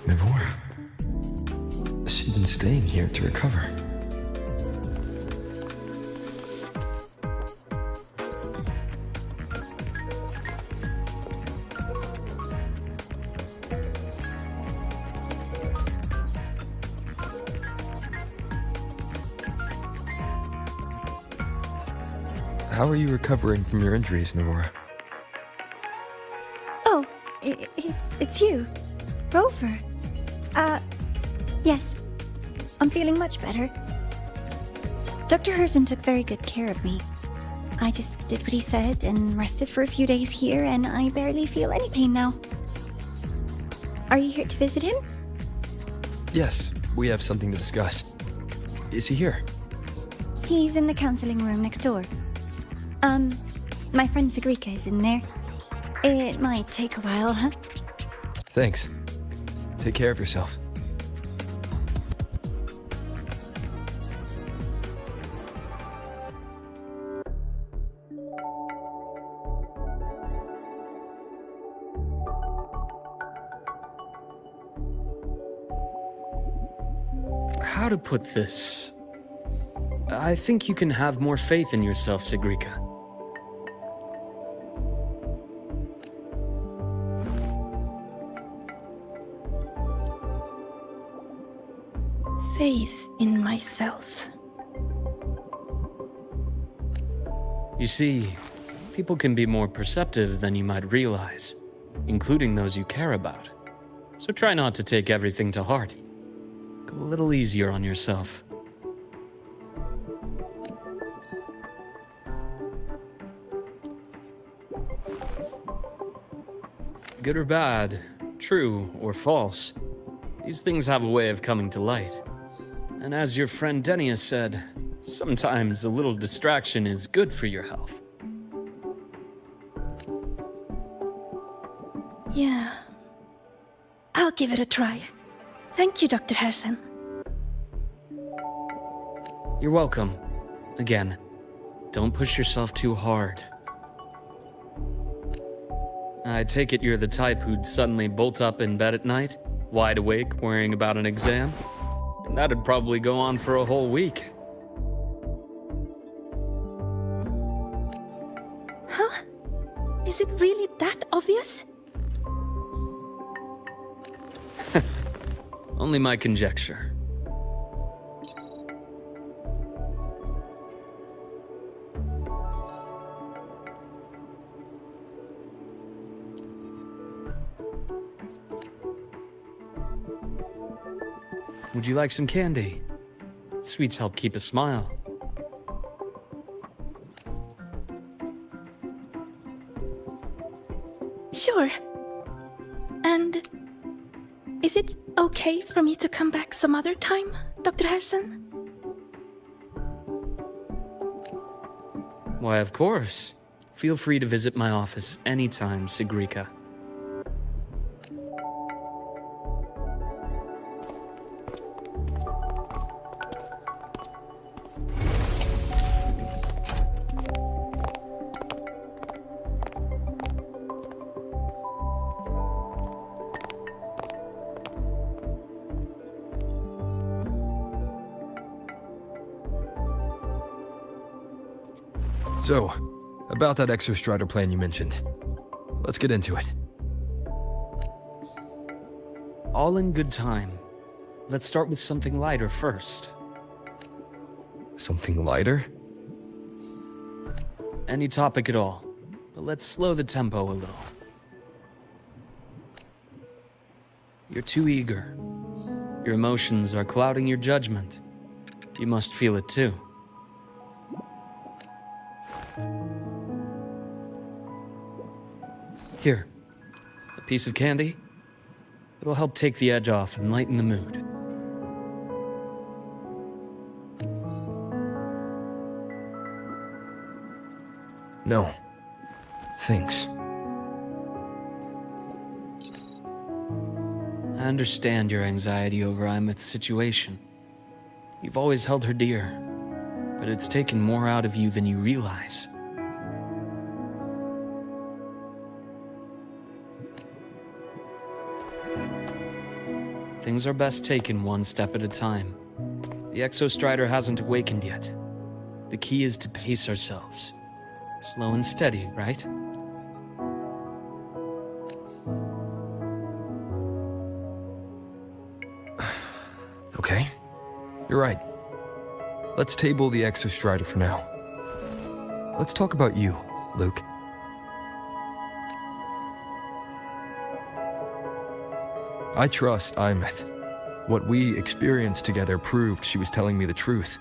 Mivora. She'd been staying here to recover. How are you recovering from your injuries, Mivora? Oh, it's you. Rover. Yes. I'm feeling much better. Dr. Herssen took very good care of me. I just did what he said and rested for a few days here, and I barely feel any pain now. Are you here to visit him? Yes, we have something to discuss. Is he here? He's in the counseling room next door. My friend Sigrika is in there. It might take a while, huh? Thanks. Take care of yourself. How to put this? I think you can have more faith in yourself, Sigrika. Faith in myself. You see, people can be more perceptive than you might realize, including those you care about. So try not to take everything to heart. Go a little easier on yourself. Good or bad, true or false, these things have a way of coming to light. And as your friend Denia said, sometimes a little distraction is good for your health. Yeah. I'll give it a try. Thank you, Dr. Herssen. You're welcome. Again, don't push yourself too hard. I take it you're the type who'd suddenly bolt up in bed at night, wide awake, worrying about an exam? And that'd probably go on for a whole week. Huh? Is it really that obvious? Only my conjecture. Would you like some candy? Sweets help keep a smile. Sure. And is it okay for me to come back some other time, Dr. Herssen? Why, of course. Feel free to visit my office anytime, Sigrika. So, about that exostrider plan you mentioned. Let's get into it. All in good time. Let's start with something lighter first. Something lighter? Any topic at all, but let's slow the tempo a little. You're too eager. Your emotions are clouding your judgment. You must feel it too. Here, a piece of candy. It'll help take the edge off and lighten the mood. No. Thanks. I understand your anxiety over Imeth's situation. You've always held her dear, but it's taken more out of you than you realize. things are best taken one step at a time. The Exostrider hasn't awakened yet. The key is to pace ourselves. Slow and steady, right? Okay, you're right. Let's table the Exostrider for now. Let's talk about you, Luke. I trust Imeth. What we experienced together proved she was telling me the truth.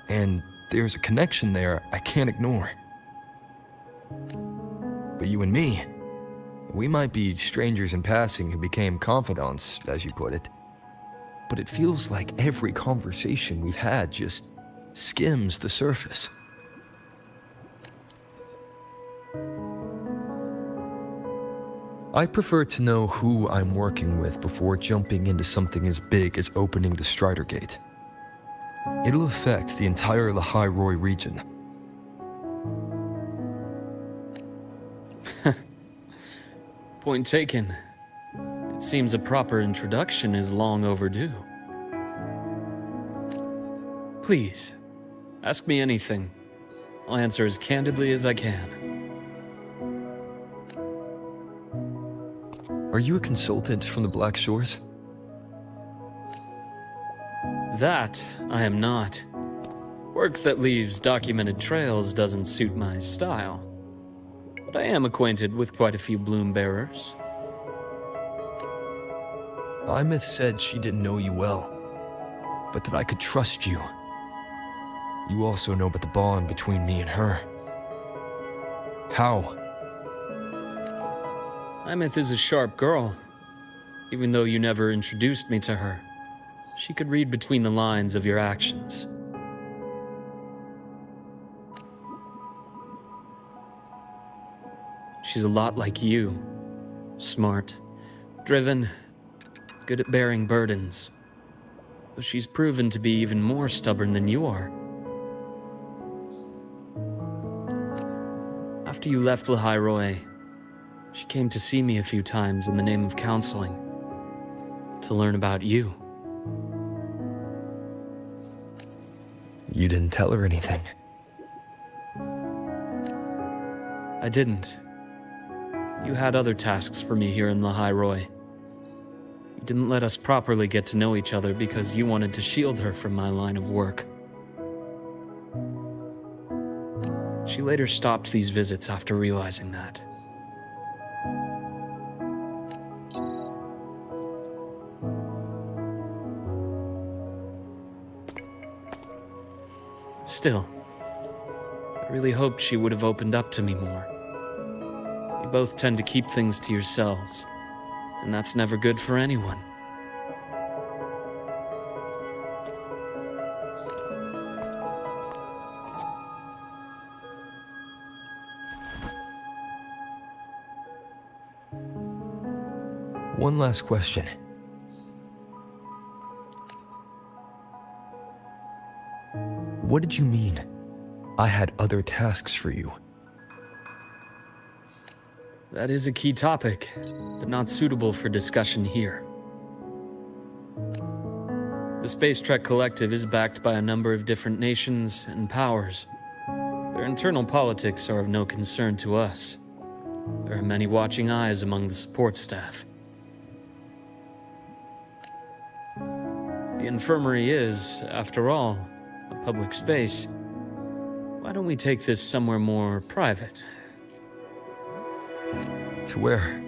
And there's a connection there I can't ignore. But you and me, we might be strangers in passing who became confidants, as you put it. But it feels like every conversation we've had just skims the surface. I prefer to know who I'm working with before jumping into something as big as opening the Strider Gate. It'll affect the entire Lahairoi region. Point taken. It seems a proper introduction is long overdue. Please, ask me anything. I'll answer as candidly as I can. Are you a consultant from the Black Shores? That I am not. Work that leaves documented trails doesn't suit my style. But I am acquainted with quite a few bloom bearers. Imeth said she didn't know you well, but that I could trust you. You also know about the bond between me and her. How? Imeth is a sharp girl. Even though you never introduced me to her, she could read between the lines of your actions. She's a lot like you. Smart, driven, good at bearing burdens. Though she's proven to be even more stubborn than you are. After you left Lahairoi, she came to see me a few times in the name of counseling, to learn about you. You didn't tell her anything. I didn't. You had other tasks for me here in Lahairoi. You didn't let us properly get to know each other because you wanted to shield her from my line of work. She later stopped these visits after realizing that. Still, I really hoped she would have opened up to me more. You both tend to keep things to yourselves, and that's never good for anyone. One last question. What did you mean? I had other tasks for you. That is a key topic, but not suitable for discussion here. The Space Trek Collective is backed by a number of different nations and powers. Their internal politics are of no concern to us. There are many watching eyes among the support staff. The infirmary is, after all, a public space. Why don't we take this somewhere more private? To where?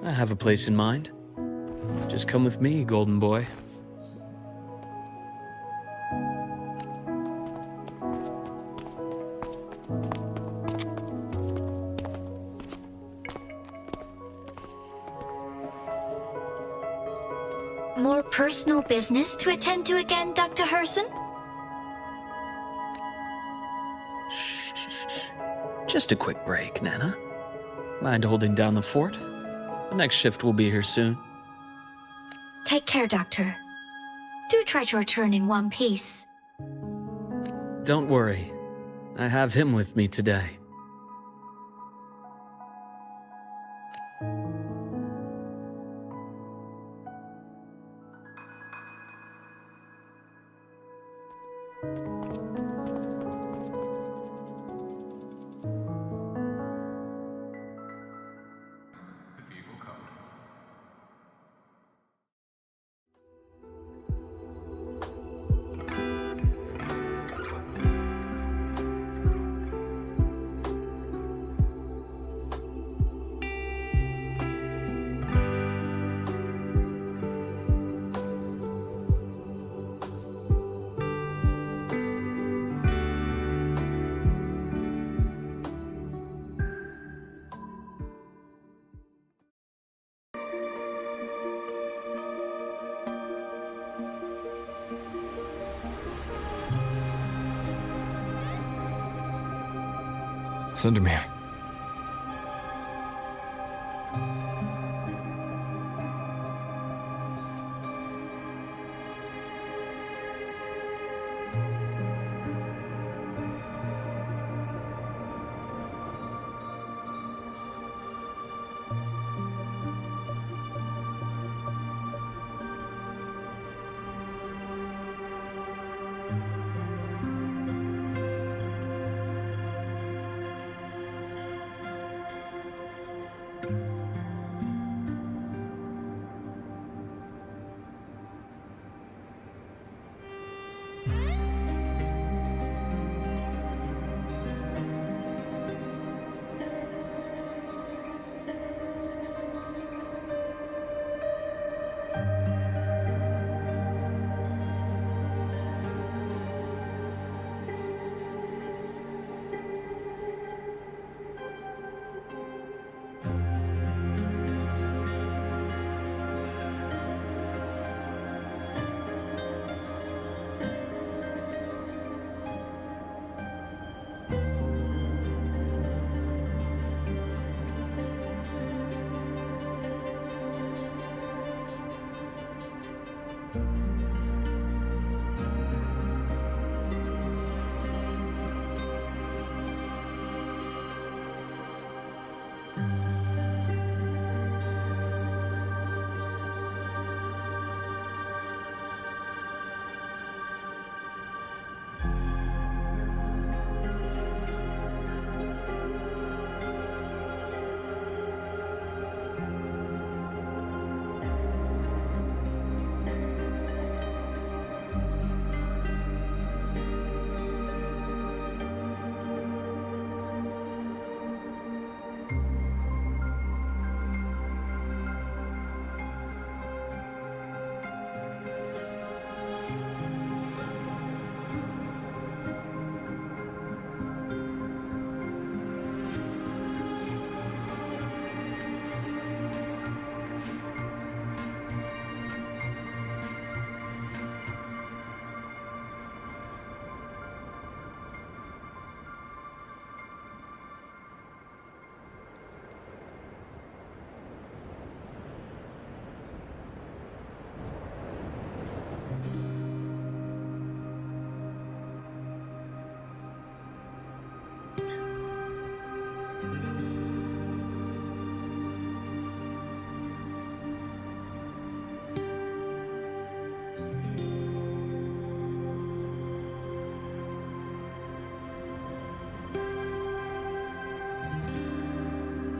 I have a place in mind. Just come with me, golden boy. More personal business to attend to again, Dr. Herssen? Just a quick break, Nana. Mind holding down the fort? The next shift will be here soon. Take care, Doctor. Do try to return in one piece. Don't worry. I have him with me today. Sundermere.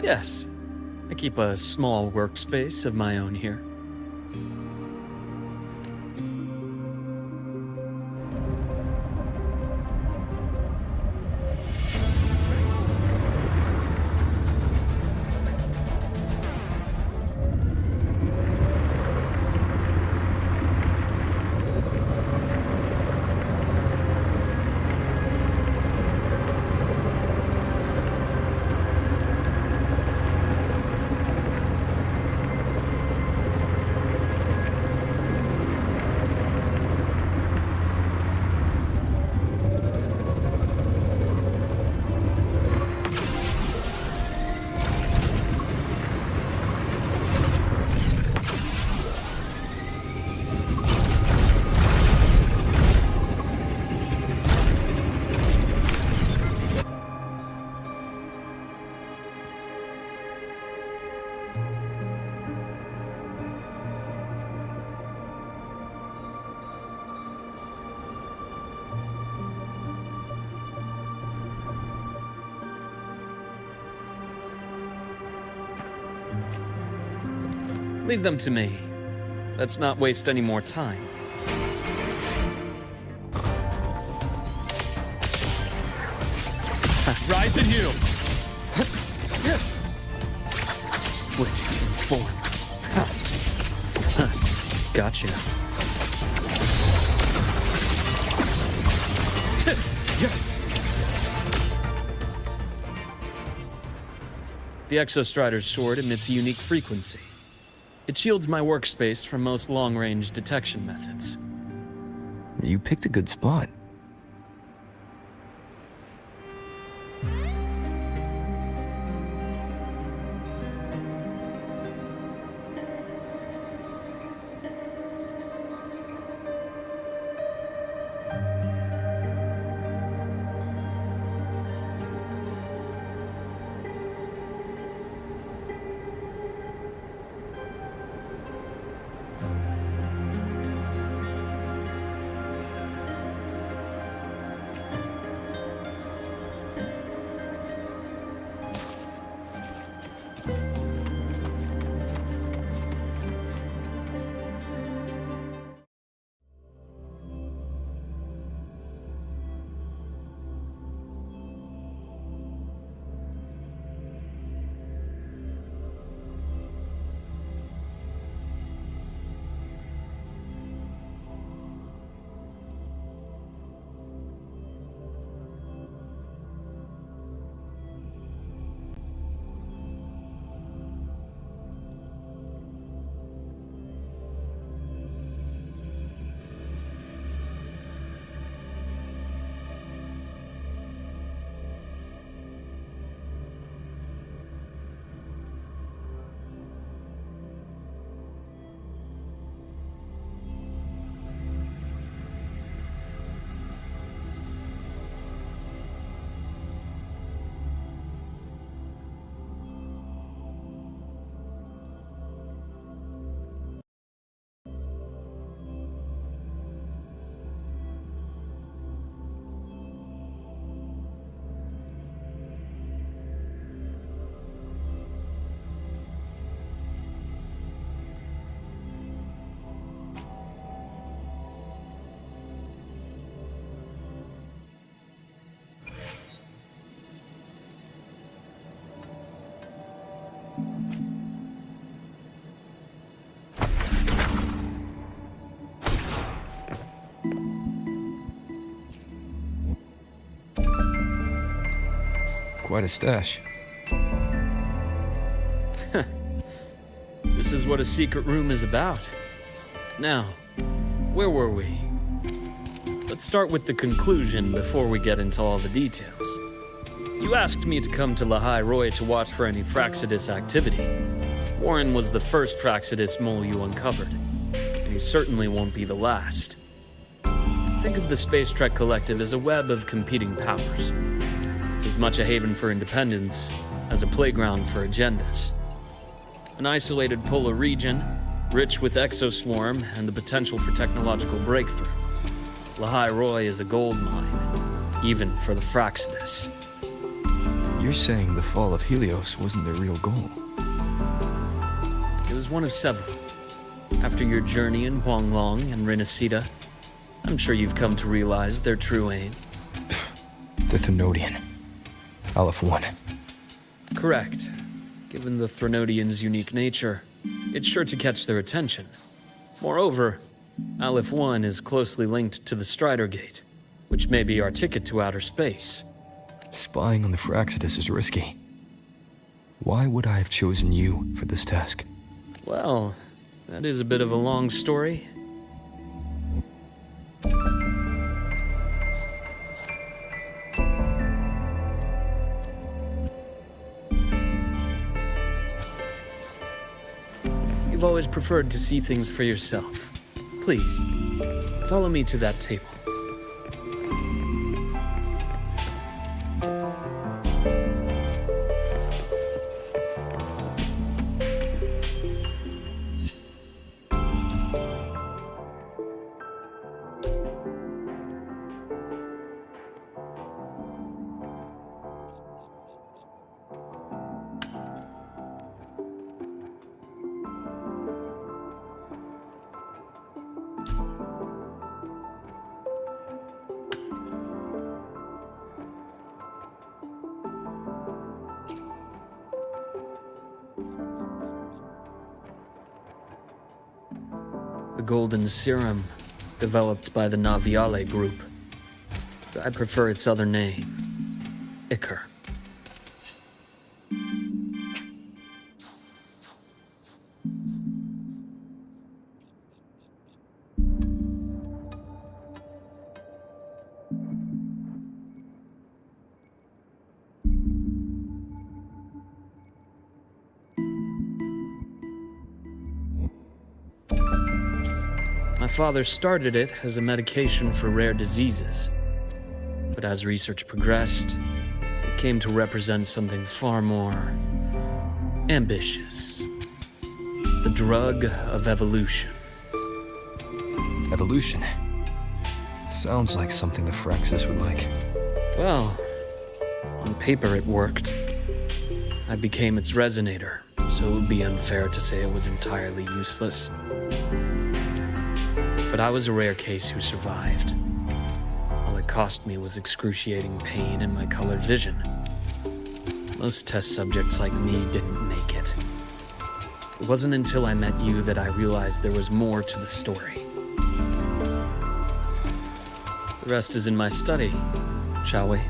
Yes, I keep a small workspace of my own here. Leave them to me. Let's not waste any more time. Rise and heal! Split in form. Gotcha. The Exostrider's sword emits a unique frequency. It shields my workspace from most long-range detection methods. You picked a good spot. Quite a stash. This is what a secret room is about. Now, where were we? Let's start with the conclusion before we get into all the details. You asked me to come to Lahai Roy to watch for any Fraxidus activity. Warren was the first Fraxidus mole you uncovered, and he certainly won't be the last. Think of the Space Trek Collective as a web of competing powers. It's as much a haven for independence as a playground for agendas. An isolated polar region, rich with exoswarm and the potential for technological breakthrough. Lahai Roy is a gold mine, even for the Fraxidus. You're saying the fall of Helios wasn't their real goal? It was one of several. After your journey in Huanglong and Renacida, I'm sure you've come to realize their true aim. The Thenodian. Aleph 1. Correct. Given the Threnodians' unique nature, it's sure to catch their attention. Moreover, Aleph 1 is closely linked to the Strider Gate, which may be our ticket to outer space. Spying on the Fraxidus is risky. Why would I have chosen you for this task? Well, that is a bit of a long story. You've always preferred to see things for yourself. Please, follow me to that table. The golden serum, developed by the Naviale group. I prefer its other name, Ichor. My father started it as a medication for rare diseases. But as research progressed, it came to represent something far more ambitious. The drug of evolution. Evolution? Sounds like something the Fraxidus would like. Well, on paper it worked. I became its resonator, so it would be unfair to say it was entirely useless. But I was a rare case who survived. All it cost me was excruciating pain and my colored vision. Most test subjects like me didn't make it. It wasn't until I met you that I realized there was more to the story. The rest is in my study, shall we?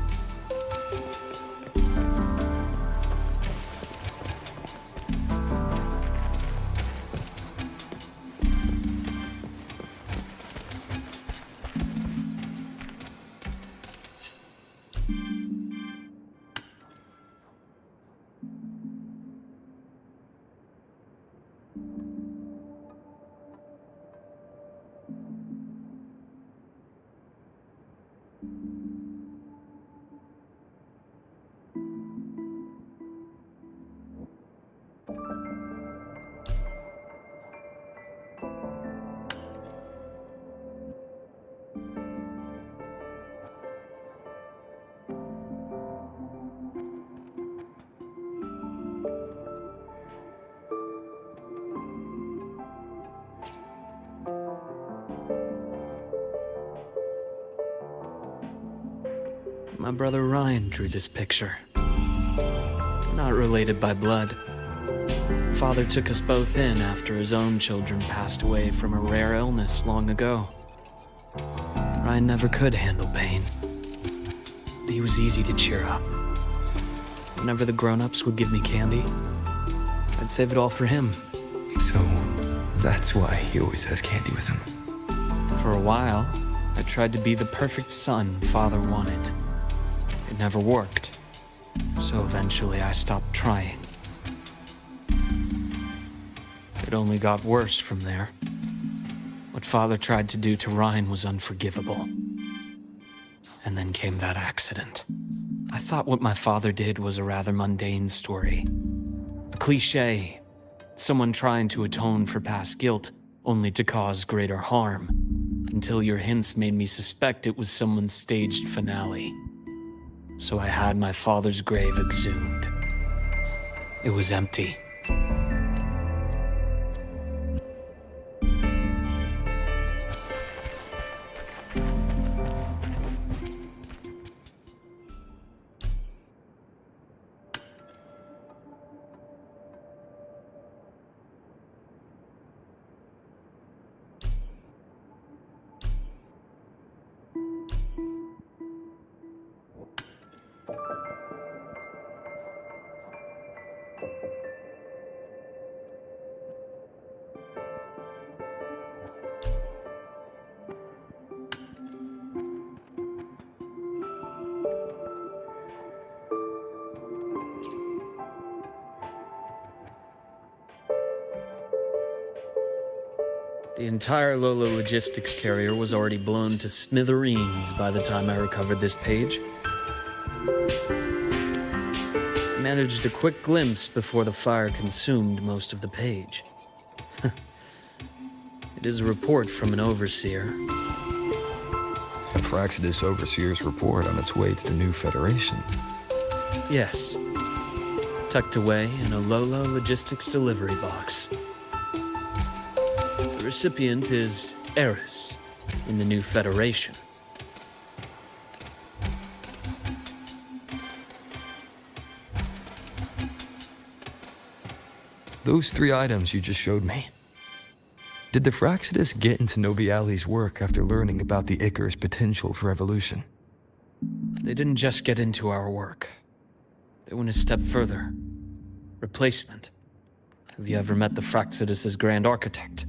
My brother Ryan drew this picture. Not related by blood. Father took us both in after his own children passed away from a rare illness long ago. Ryan never could handle pain. He was easy to cheer up. Whenever the grown-ups would give me candy, I'd save it all for him. So, that's why he always has candy with him. For a while, I tried to be the perfect son Father wanted. It never worked, so eventually I stopped trying. It only got worse from there. What Father tried to do to Ryan was unforgivable. And then came that accident. I thought what my father did was a rather mundane story. A cliché. Someone trying to atone for past guilt, only to cause greater harm. Until your hints made me suspect it was someone's staged finale. So I had my father's grave exhumed. It was empty. The entire Lola logistics carrier was already blown to smithereens by the time I recovered this page. I managed a quick glimpse before the fire consumed most of the page. It is a report from an overseer. A Fraxidus Overseer's report on its way to the new Federation. Yes. Tucked away in a Lola logistics delivery box. The recipient is Eris in the new Federation. Those 3 items you just showed me. Did the Fraxidus get into Noviali's work after learning about the Icar's potential for evolution? They didn't just get into our work. They went a step further. Replacement. Have you ever met the Fraxidus' Grand Architect?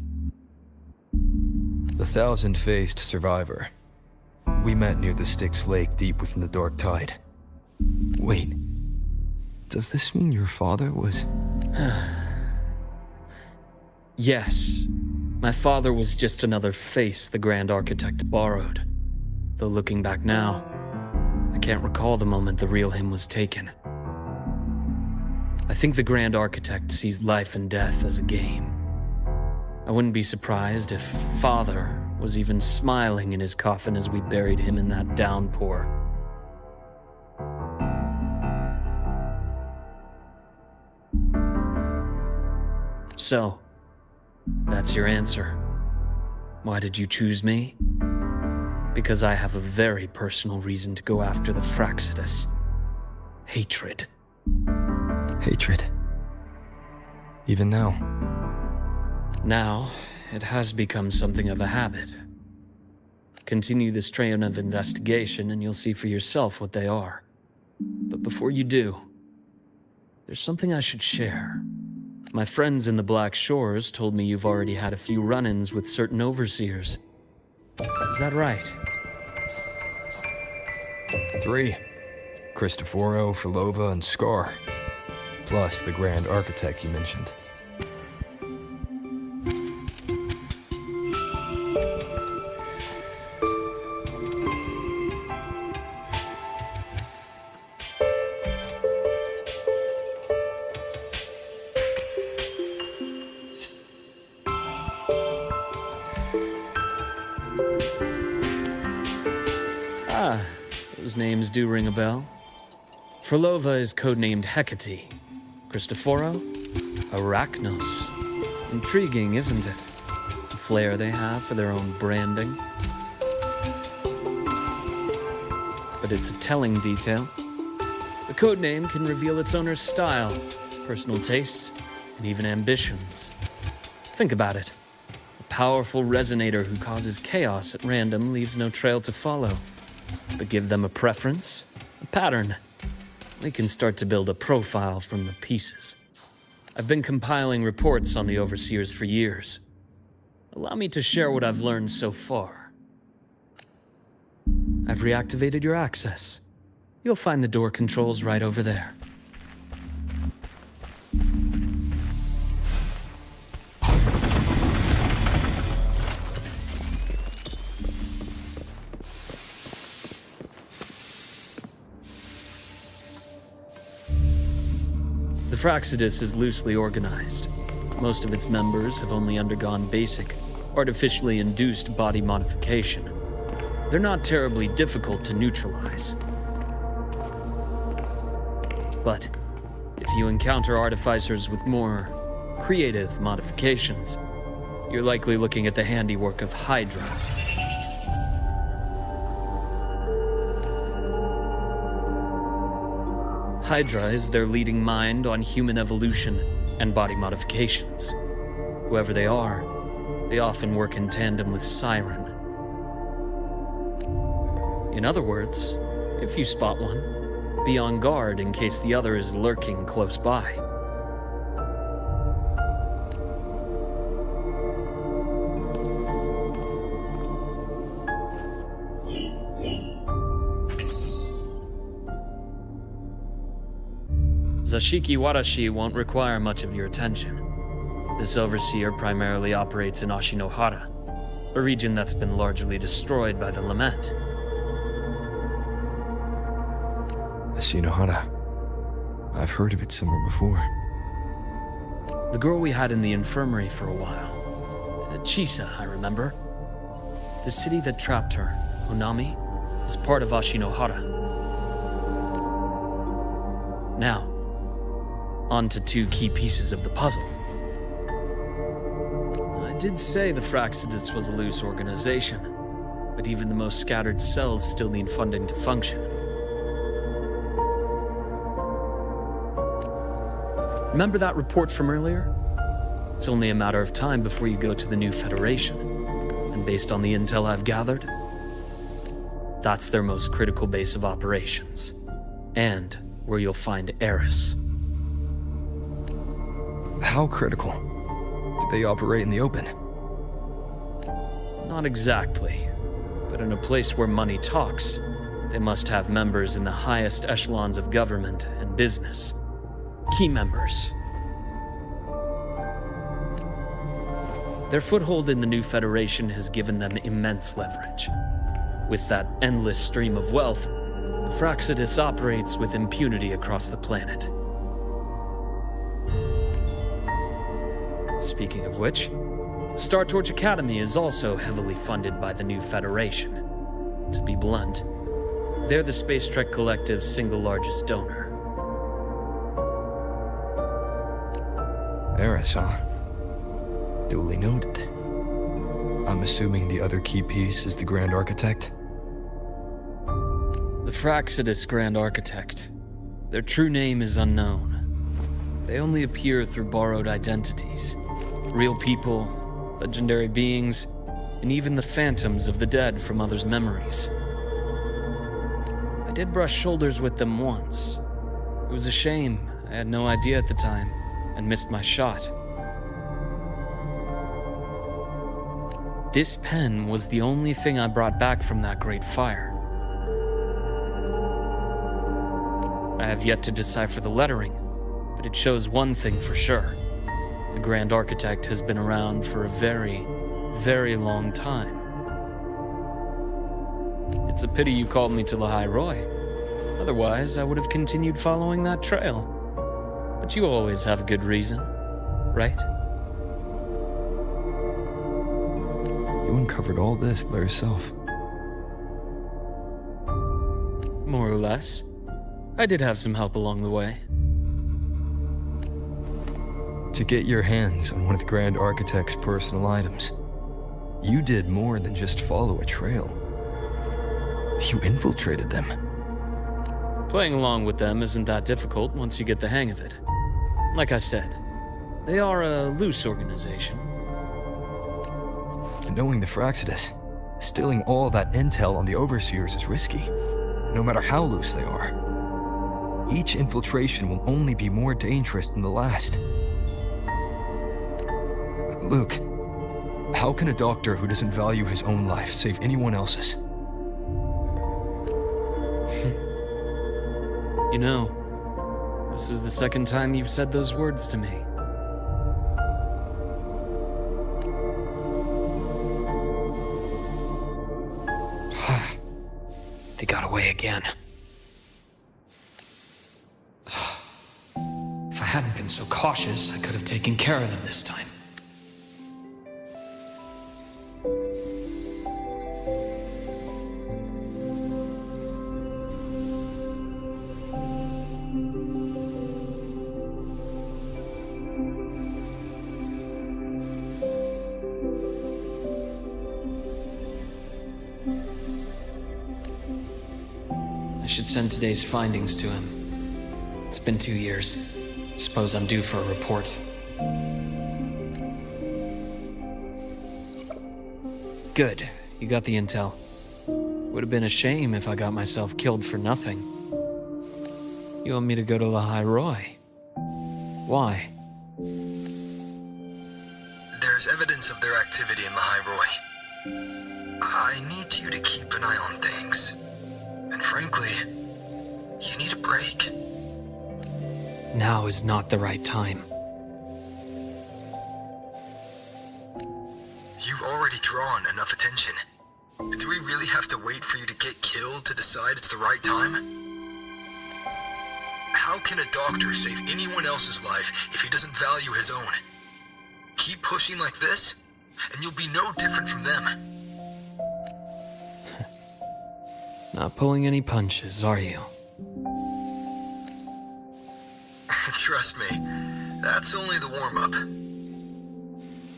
The thousand-faced survivor. We met near the Styx Lake deep within the Dark Tide. Wait. Does this mean your father was... Yes. My father was just another face the Grand Architect borrowed. Though looking back now, I can't recall the moment the real him was taken. I think the Grand Architect sees life and death as a game. I wouldn't be surprised if Father was even smiling in his coffin as we buried him in that downpour. So, that's your answer. Why did you choose me? Because I have a very personal reason to go after the Fraxidus. Hatred. Hatred. Even now. Now, it has become something of a habit. Continue this train of investigation and you'll see for yourself what they are. But before you do, there's something I should share. My friends in the Black Shores told me you've already had a few run-ins with certain overseers. Is that right? 3. Cristoforo, Filova, and Scar. Plus the Grand Architect you mentioned. Those names do ring a bell. Frolova is codenamed Hecate. Cristoforo? Arachnos. Intriguing, isn't it? The flair they have for their own branding. But it's a telling detail. The codename can reveal its owner's style, personal tastes, and even ambitions. Think about it. A powerful resonator who causes chaos at random leaves no trail to follow. But give them a preference, a pattern, We can start to build a profile from the pieces. I've been compiling reports on the Overseers for years. Allow me to share what I've learned so far. I've reactivated your access. You'll find the door controls right over there. The Fraxidus is loosely organized. Most of its members have only undergone basic, artificially induced body modification. They're not terribly difficult to neutralize. But if you encounter artificers with more creative modifications, you're likely looking at the handiwork of Hydra. Hydra is their leading mind on human evolution and body modifications. Whoever they are, they often work in tandem with Siren. In other words, if you spot one, be on guard in case the other is lurking close by. Zashiki Warashi won't require much of your attention. This overseer primarily operates in Ashinohara, a region that's been largely destroyed by the Lament. Ashinohara. I've heard of it somewhere before. The girl we had in the infirmary for a while. Chisa, I remember. The city that trapped her, Honami, is part of Ashinohara. Now, on to two key pieces of the puzzle. I did say the Fraxidus was a loose organization, but even the most scattered cells still need funding to function. Remember that report from earlier? It's only a matter of time before you go to the new Federation, and based on the intel I've gathered, that's their most critical base of operations, and where you'll find Eris. How critical? Do they operate in the open? Not exactly, but in a place where money talks, they must have members in the highest echelons of government and business. Key members. Their foothold in the new Federation has given them immense leverage. With that endless stream of wealth, the Fraxidus operates with impunity across the planet. Speaking of which, Star Torch Academy is also heavily funded by the new Federation. To be blunt, they're the Space Trek Collective's single largest donor. Eris, huh? Duly noted. I'm assuming the other key piece is the Grand Architect? The Fraxidus Grand Architect. Their true name is unknown. They only appear through borrowed identities. Real people, legendary beings, and even the phantoms of the dead from others' memories. I did brush shoulders with them once. It was a shame. I had no idea at the time, and missed my shot. This pen was the only thing I brought back from that great fire. I have yet to decipher the lettering, but it shows one thing for sure. The Grand Architect has been around for a very, very long time. It's a pity you called me to Lahai Roy. Otherwise, I would have continued following that trail. But you always have a good reason, right? You uncovered all this by yourself. More or less. I did have some help along the way. To get your hands on one of the Grand Architect's personal items, you did more than just follow a trail. You infiltrated them. Playing along with them isn't that difficult once you get the hang of it. Like I said, they are a loose organization. Knowing the Fraxidus, stealing all that intel on the Overseers is risky, no matter how loose they are. each infiltration will only be more dangerous than the last. Luke, how can a doctor who doesn't value his own life save anyone else's? You know, this is the second time you've said those words to me. They got away again. If I hadn't been so cautious, I could have taken care of them this time. I should send today's findings to him. It's been 2 years. Suppose I'm due for a report. Good. You got the intel. Would have been a shame if I got myself killed for nothing. You want me to go to the High Roy? Why? There's evidence of their activity in the High Roy. I need you to keep an eye on things. And frankly, you need a break. Now is not the right time. You've already drawn enough attention. Do we really have to wait for you to get killed to decide it's the right time? How can a doctor save anyone else's life if he doesn't value his own? Keep pushing like this, and you'll be no different from them. Not pulling any punches, are you? Trust me, that's only the warm-up.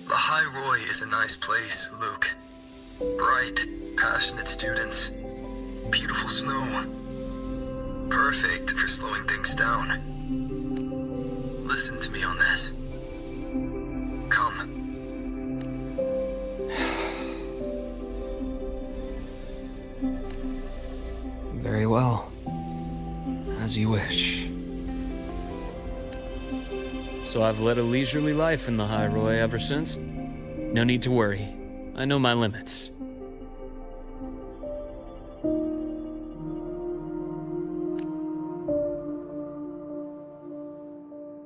The High Roy is a nice place, Luke. Bright, passionate students. Beautiful snow. Perfect for slowing things down. Listen to me on this. Come. Very well. As you wish. So I've led a leisurely life in the High Roy ever since. No need to worry. I know my limits.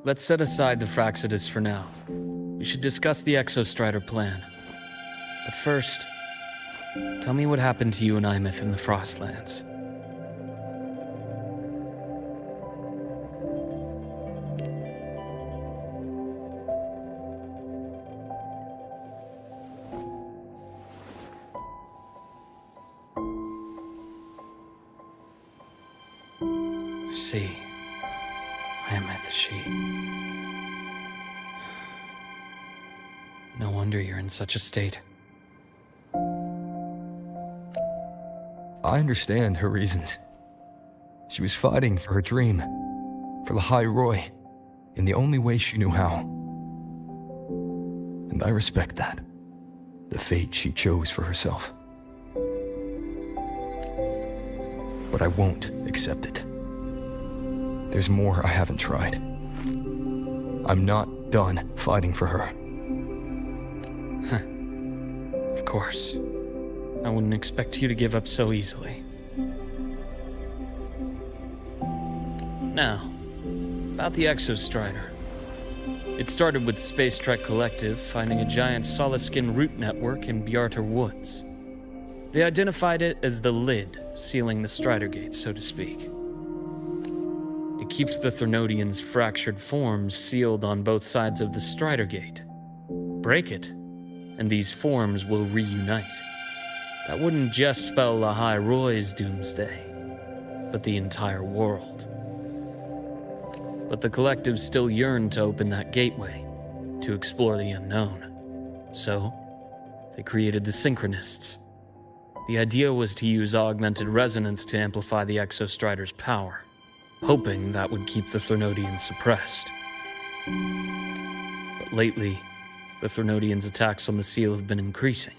Let's set aside the Fraxidus for now. We should discuss the Exostrider plan. But first, tell me what happened to you and Imeth in the Frostlands. I see. Imeth, she... No wonder you're in such a state. I understand her reasons. She was fighting for her dream, for the High Roy, in the only way she knew how. And I respect that, the fate she chose for herself. But I won't accept it. There's more I haven't tried. I'm not done fighting for her. Of course. I wouldn't expect you to give up so easily. Now, about the Exostrider. It started with Space Trek Collective finding a giant solid-skin root network in Bjartar Woods. They identified it as the lid, sealing the Strider Gate, so to speak. It keeps the Thernodians' fractured forms sealed on both sides of the Strider Gate. Break it, and these forms will reunite. That wouldn't just spell the High Roy's doomsday, but the entire world. But the Collective still yearned to open that gateway, to explore the unknown. So, they created the Synchronists. The idea was to use augmented resonance to amplify the Exostrider's power, hoping that would keep the Thernodians suppressed. But lately, the Thernodians' attacks on the seal have been increasing.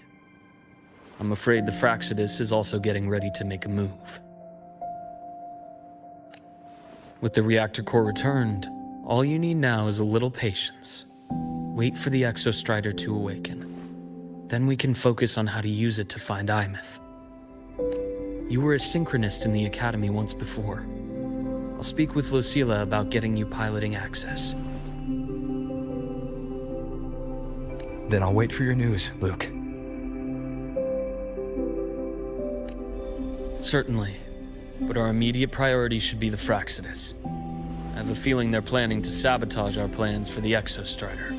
I'm afraid the Fraxidus is also getting ready to make a move. With the reactor core returned, all you need now is a little patience. Wait for the exostrider to awaken. Then we can focus on how to use it to find Imeth. You were a synchronist in the academy once before. I'll speak with Lucilla about getting you piloting access. Then I'll wait for your news, Luke. Certainly, but our immediate priority should be the Fraxidus. I have a feeling they're planning to sabotage our plans for the exostrider.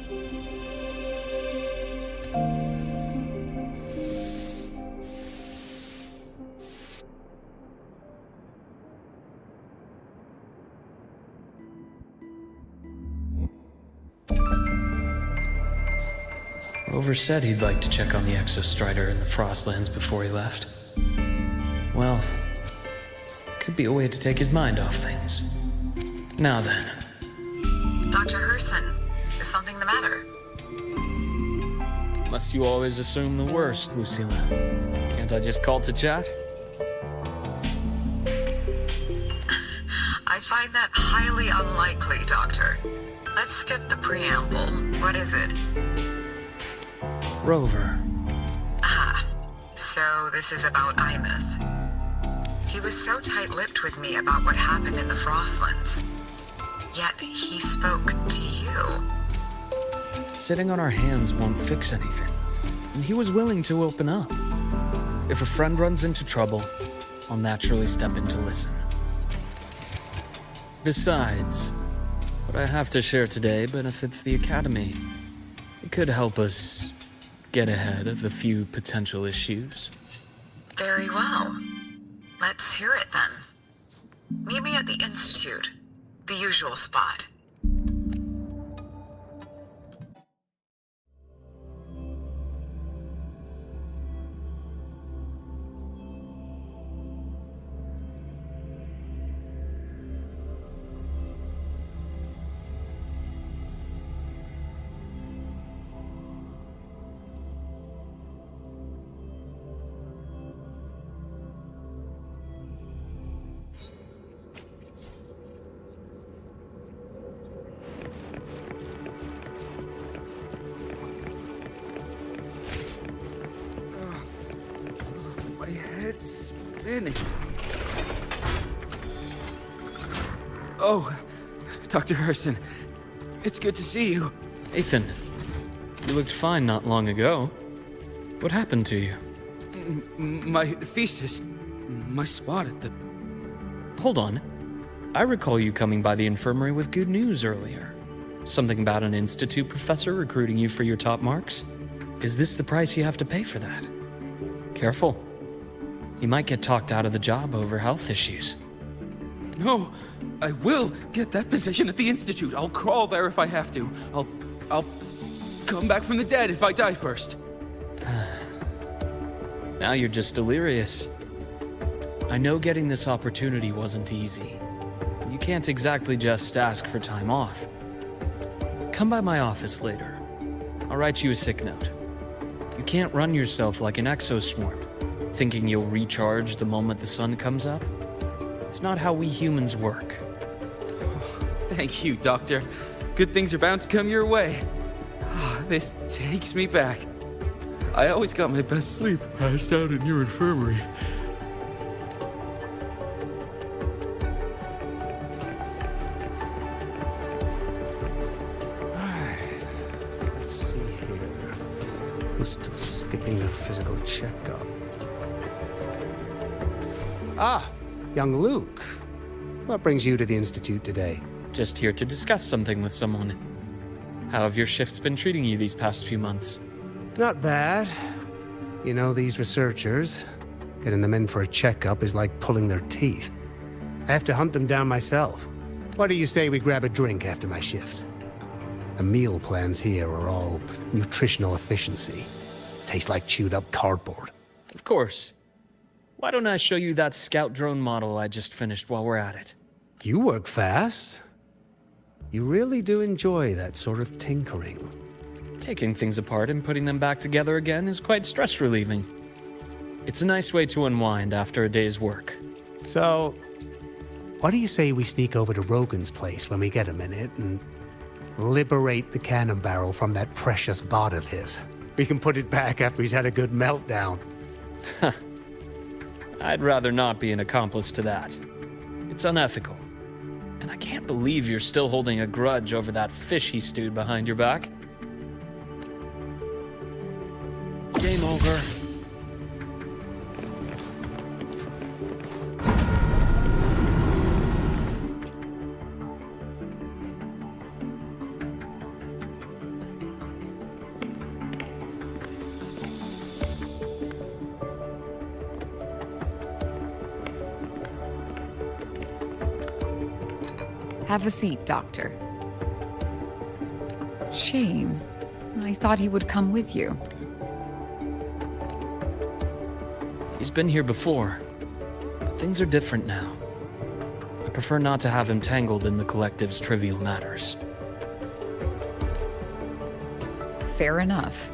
Rover said he'd like to check on the exostrider in the Frostlands before he left. Well, could be a way to take his mind off things. Now then. Dr. Herssen, is something the matter? Must you always assume the worst, Lucilla? Can't I just call to chat? I find that highly unlikely, Doctor. Let's skip the preamble. What is it? Rover. So this is about Imeth. He was so tight-lipped with me about what happened in the Frostlands. Yet he spoke to you. Sitting on our hands won't fix anything. And he was willing to open up. If a friend runs into trouble, I'll naturally step in to listen. Besides, what I have to share today benefits the Academy. It could help us get ahead of a few potential issues. Very well. Let's hear it then. Meet me at the Institute, the usual spot. My head's spinning. Oh, Dr. Herssen, it's good to see you. Ethan, you looked fine not long ago. What happened to you? My thesis, my spot at the... Hold on. I recall you coming by the infirmary with good news earlier. Something about an institute professor recruiting you for your top marks? Is this the price you have to pay for that? Careful. You might get talked out of the job over health issues. No, I will get that position at the Institute. I'll crawl there if I have to. I'll come back from the dead if I die first. Now you're just delirious. I know getting this opportunity wasn't easy. You can't exactly just ask for time off. Come by my office later. I'll write you a sick note. You can't run yourself like an exoswarm, thinking you'll recharge the moment the sun comes up. It's not how we humans work. Thank you, Doctor. Good things are bound to come your way. This takes me back. I always got my best sleep passed out in your infirmary. Let's see here. Who's still skipping the physical checkup? Ah, young Luke. What brings you to the Institute today? Just here to discuss something with someone. How have your shifts been treating you these past few months? Not bad. You know, these researchers, getting them in for a checkup is like pulling their teeth. I have to hunt them down myself. What do you say we grab a drink after my shift? The meal plans here are all nutritional efficiency. Taste like chewed up cardboard. Of course. Why don't I show you that scout drone model I just finished while we're at it? You work fast. You really do enjoy that sort of tinkering. Taking things apart and putting them back together again is quite stress relieving. It's a nice way to unwind after a day's work. So, What do you say we sneak over to Rogan's place when we get a minute and liberate the cannon barrel from that precious bot of his? We can put it back after he's had a good meltdown. I'd rather not be an accomplice to that. It's unethical. And I can't believe you're still holding a grudge over that fish he stewed behind your back. Game over. Have a seat, Doctor. Shame. I thought he would come with you. He's been here before, but things are different now. I prefer not to have him tangled in the collective's trivial matters. Fair enough.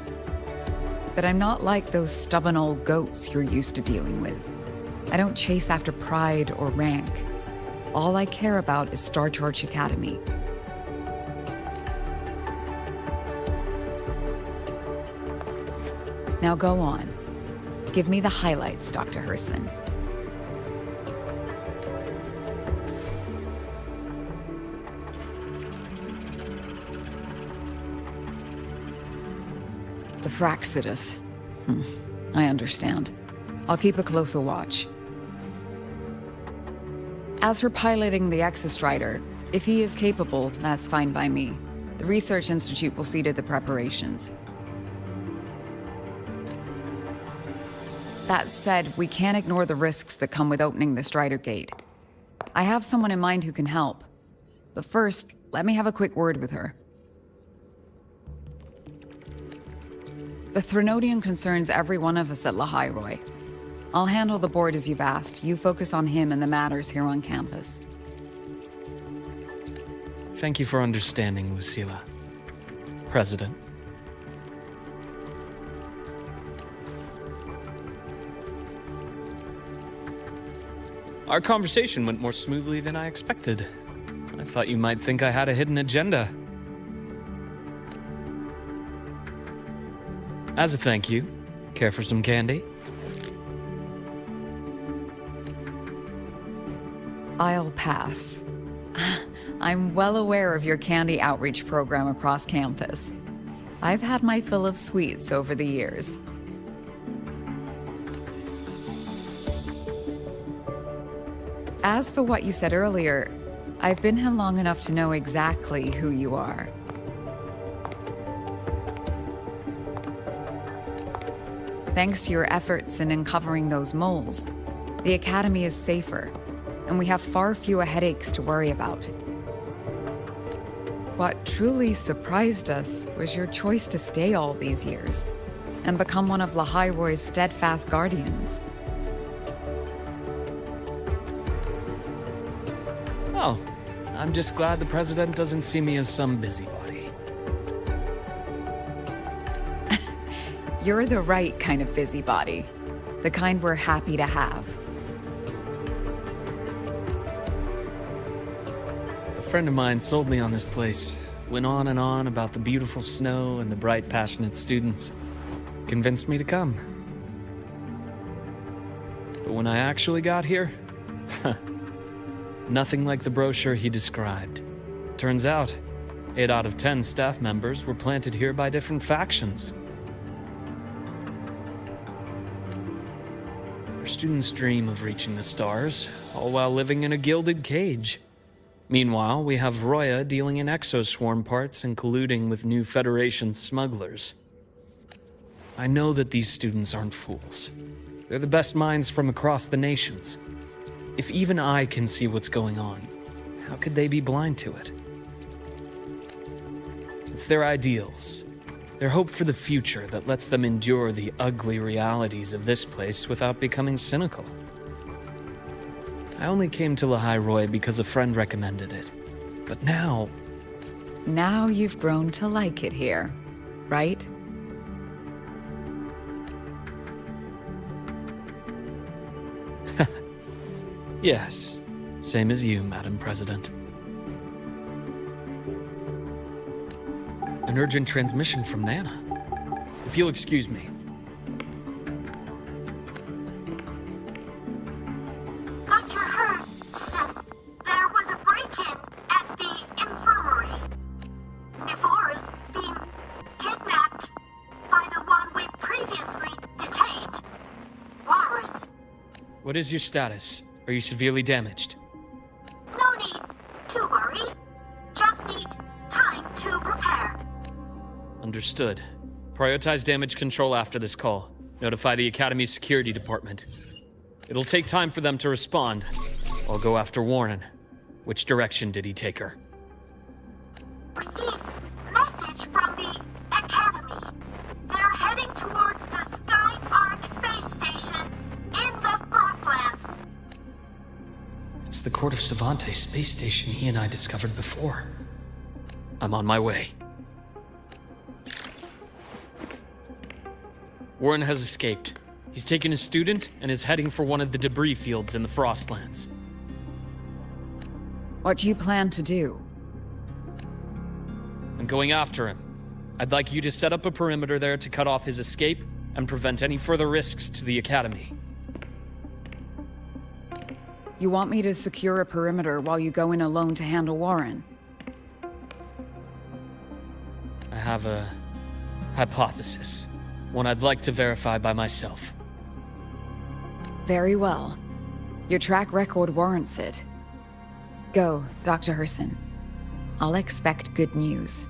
But I'm not like those stubborn old goats you're used to dealing with. I don't chase after pride or rank. All I care about is Star Torch Academy. Now go on. Give me the highlights, Dr. Herssen. The Fraxidus. I understand. I'll keep a closer watch. As for piloting the Exostrider, if he is capable, that's fine by me. The Research Institute will see to the preparations. That said, we can't ignore the risks that come with opening the Strider Gate. I have someone in mind who can help. But first, let me have a quick word with her. The Threnodian concerns every one of us at Lahairoi. I'll handle the board as you've asked. You focus on him and the matters here on campus. Thank you for understanding, Lucilla. President. Our conversation went more smoothly than I expected. I thought you might think I had a hidden agenda. As a thank you, care for some candy? I'll pass. I'm well aware of your candy outreach program across campus. I've had my fill of sweets over the years. As for what you said earlier, I've been here long enough to know exactly who you are. Thanks to your efforts in uncovering those moles, the Academy is safer, and we have far fewer headaches to worry about. What truly surprised us was your choice to stay all these years and become one of Lahairoi's steadfast guardians. Oh, I'm just glad the President doesn't see me as some busybody. You're the right kind of busybody, the kind we're happy to have. A friend of mine sold me on this place, went on and on about the beautiful snow and the bright, passionate students, convinced me to come. But when I actually got here, nothing like the brochure he described. Turns out, 8 out of 10 staff members were planted here by different factions. Our students dream of reaching the stars, all while living in a gilded cage. Meanwhile, we have Roya dealing in exoswarm parts and colluding with new Federation smugglers. I know that these students aren't fools. They're the best minds from across the nations. If even I can see what's going on, how could they be blind to it? It's their ideals, their hope for the future that lets them endure the ugly realities of this place without becoming cynical. I only came to Lahairoi because a friend recommended it. But now... Now you've grown to like it here, right? Yes, Same as you, Madam President. An urgent transmission from Nana. If you'll excuse me. Dr. Herssen, there was a break-in at the infirmary. Nivora's being kidnapped by the one we previously detained, Warren. What is your status? Are you severely damaged? No need to worry. Just need time to prepare. Understood. Prioritize damage control after this call. Notify the Academy's security department. It'll take time for them to respond. I'll go after Warren. Which direction did he take her? Received message from the Academy. They're heading towards the Sky Arc space station in the Frostlands. It's the Court of Savante space station he and I discovered before. I'm on my way. Warren has escaped. He's taken a student and is heading for one of the debris fields in the Frostlands. What do you plan to do? I'm going after him. I'd like you to set up a perimeter there to cut off his escape and prevent any further risks to the Academy. You want me to secure a perimeter while you go in alone to handle Warren? I have a hypothesis. One I'd like to verify by myself. Very well. Your track record warrants it. Go, Dr. Herssen. I'll expect good news.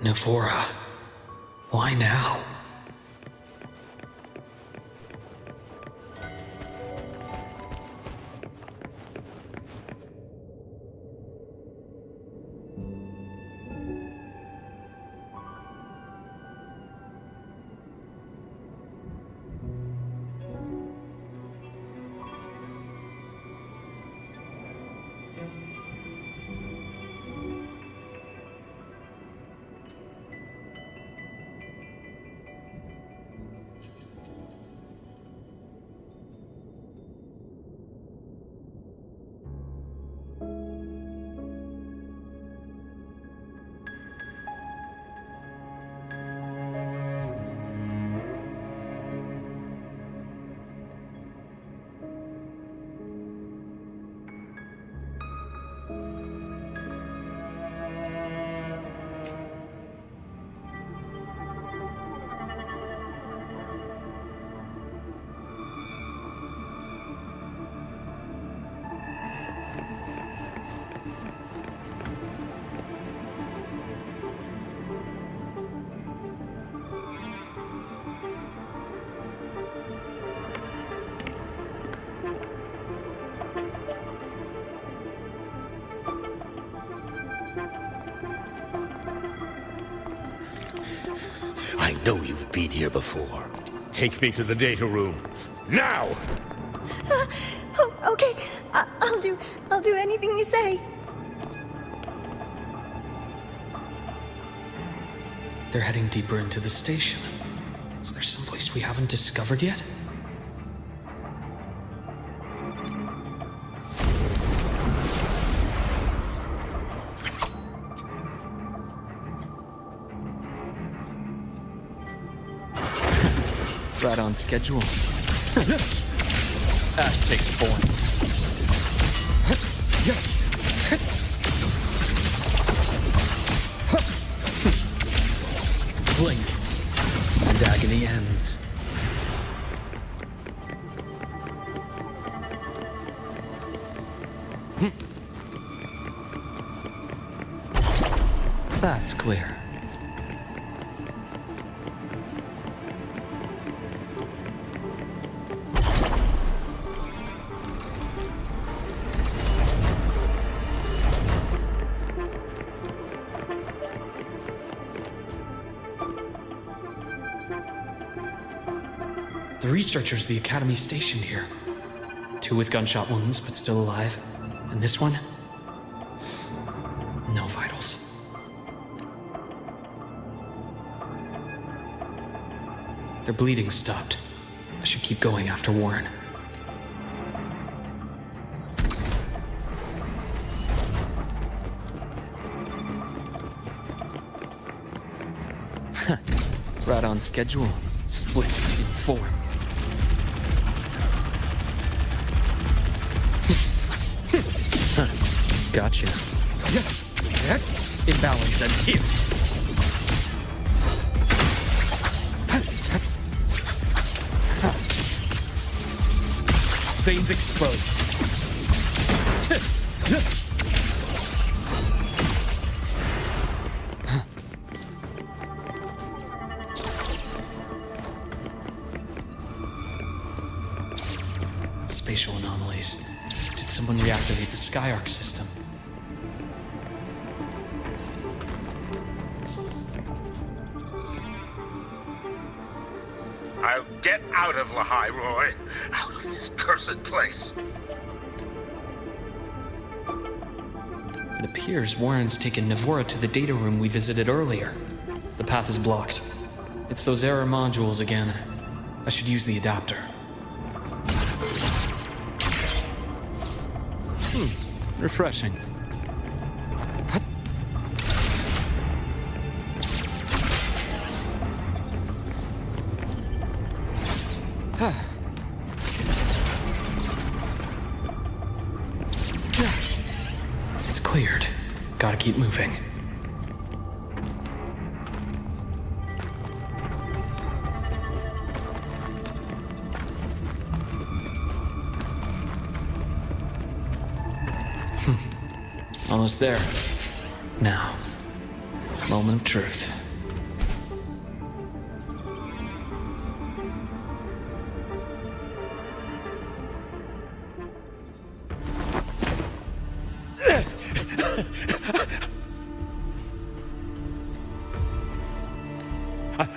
Navora. Why now? I know you've been here before. Take me to the data room. Now! Oh, okay. I'll do anything you say. They're heading deeper into the station. Is there someplace we haven't discovered yet? Right on schedule. Ash takes form. Blink, and agony ends. That's clear. The researchers the Academy stationed here. 2 with gunshot wounds, but still alive. And this one? No vitals. Their bleeding stopped. I should keep going after Warren. Right on schedule. Split in form. Gotcha. Imbalance ends here. Veins exposed. Spatial anomalies. Did someone reactivate the Skyarc system? I'll get out of Lahai, Roy. Out of this cursed place. It appears Warren's taken Navora to the data room we visited earlier. The path is blocked. It's those error modules again. I should use the adapter. Refreshing. It's cleared. Gotta keep moving. Almost there. Now, moment of truth.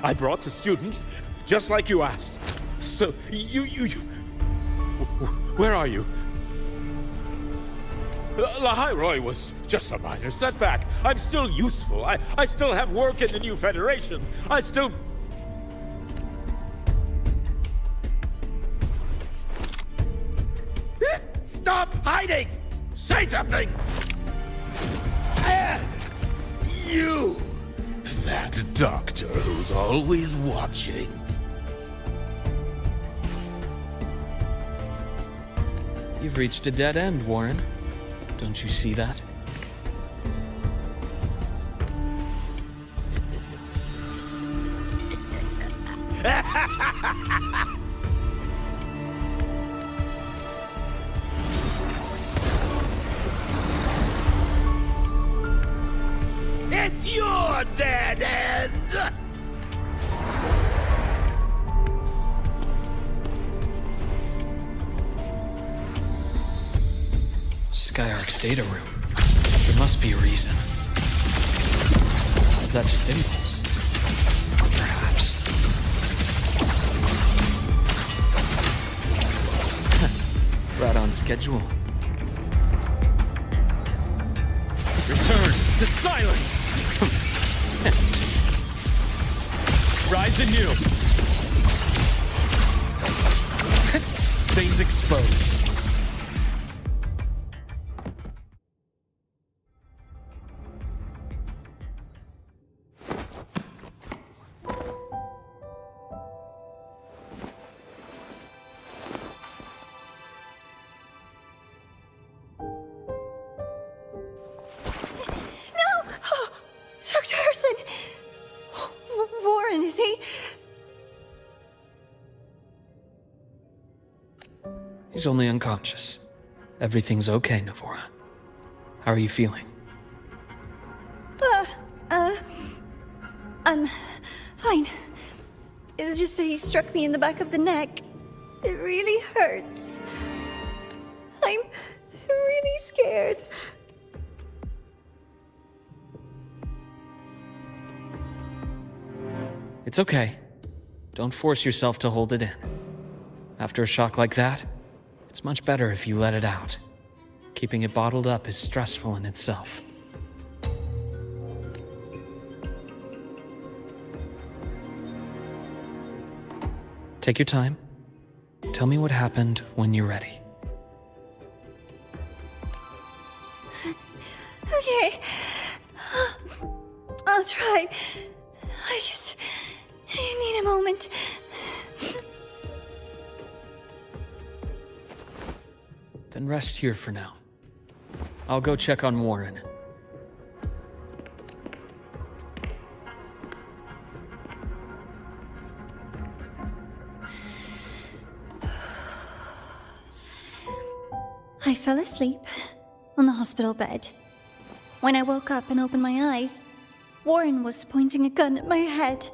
I brought the student, just like you asked. So, you... Where are you? Lahai Roy was just a minor setback. I'm still useful. I still have work in the new Federation. I still... Stop hiding! Say something! You! That doctor who's always watching. You've reached a dead end, Warren. Don't you see that? It's your dead end! Skyarc's data room. There must be a reason. Is that just impulse? Or perhaps... on schedule. Return to silence! Rise anew! Veins exposed. Dr. Herssen! Warren, is he? He's only unconscious. Everything's okay, Navora. How are you feeling? I'm fine. It's just that he struck me in the back of the neck. It really hurts. I'm really scared. It's okay. Don't force yourself to hold it in. After a shock like that, it's much better if you let it out. Keeping it bottled up is stressful in itself. Take your time. Tell me what happened when you're ready. Okay. I'll try. I need a moment. Then rest here for now. I'll go check on Warren. I fell asleep on the hospital bed. When I woke up and opened my eyes, Warren was pointing a gun at my head.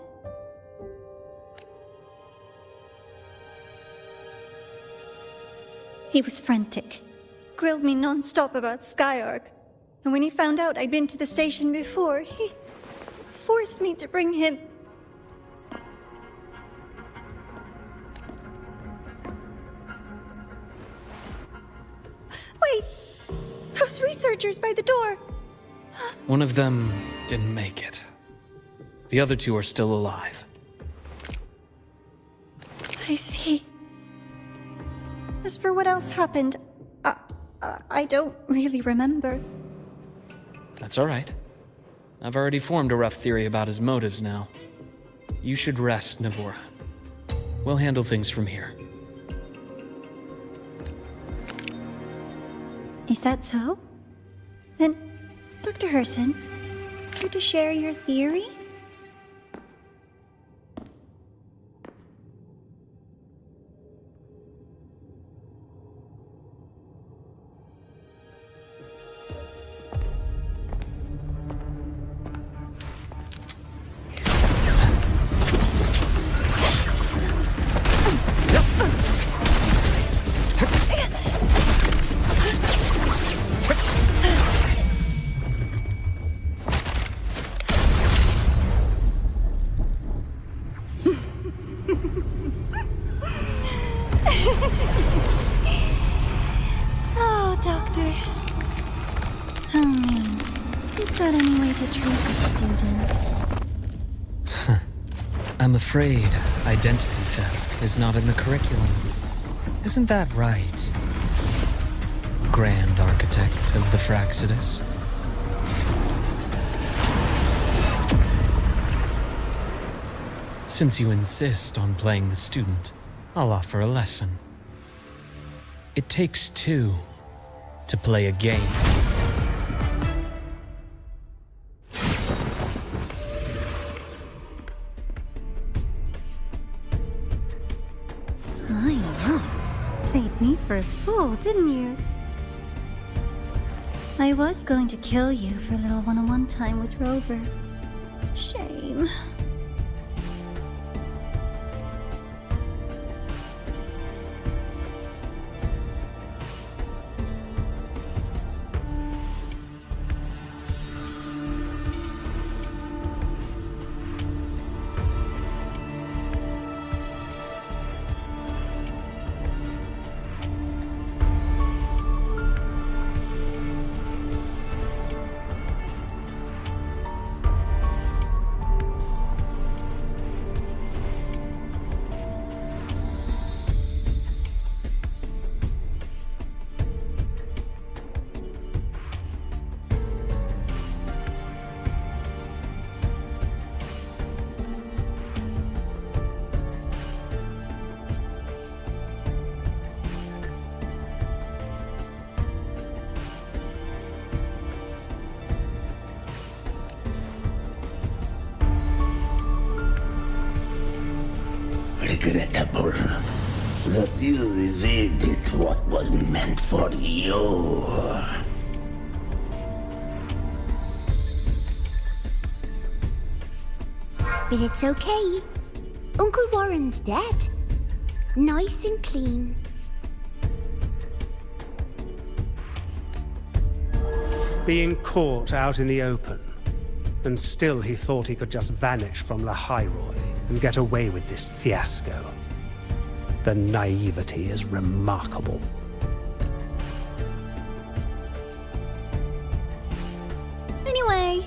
He was frantic, grilled me non-stop about Skyark, and when he found out I'd been to the station before, he forced me to bring him. Wait! Those researchers by the door! One of them didn't make it. The other two are still alive. I see. As for what else happened, I don't really remember. That's all right. I've already formed a rough theory about his motives now. You should rest, Navora. We'll handle things from here. Is that so? Then, Dr. Herssen, care to share your theory? Oh, Doctor. How mean. Is that any way to treat a student? I'm afraid identity theft is not in the curriculum. Isn't that right, Grand Architect of the Fraxidus? Since you insist on playing the student, I'll offer a lesson. It takes two to play a game. I know. Played me for a fool, didn't you? I was going to kill you for a little one-on-one time with Rover. Shame. regrettable that you evaded what was meant for you. But it's okay. Uncle Warren's dead. Nice and clean. Being caught out in the open, and still he thought he could just vanish from the Hyroi and get away with this fiasco. The naivety is remarkable. Anyway,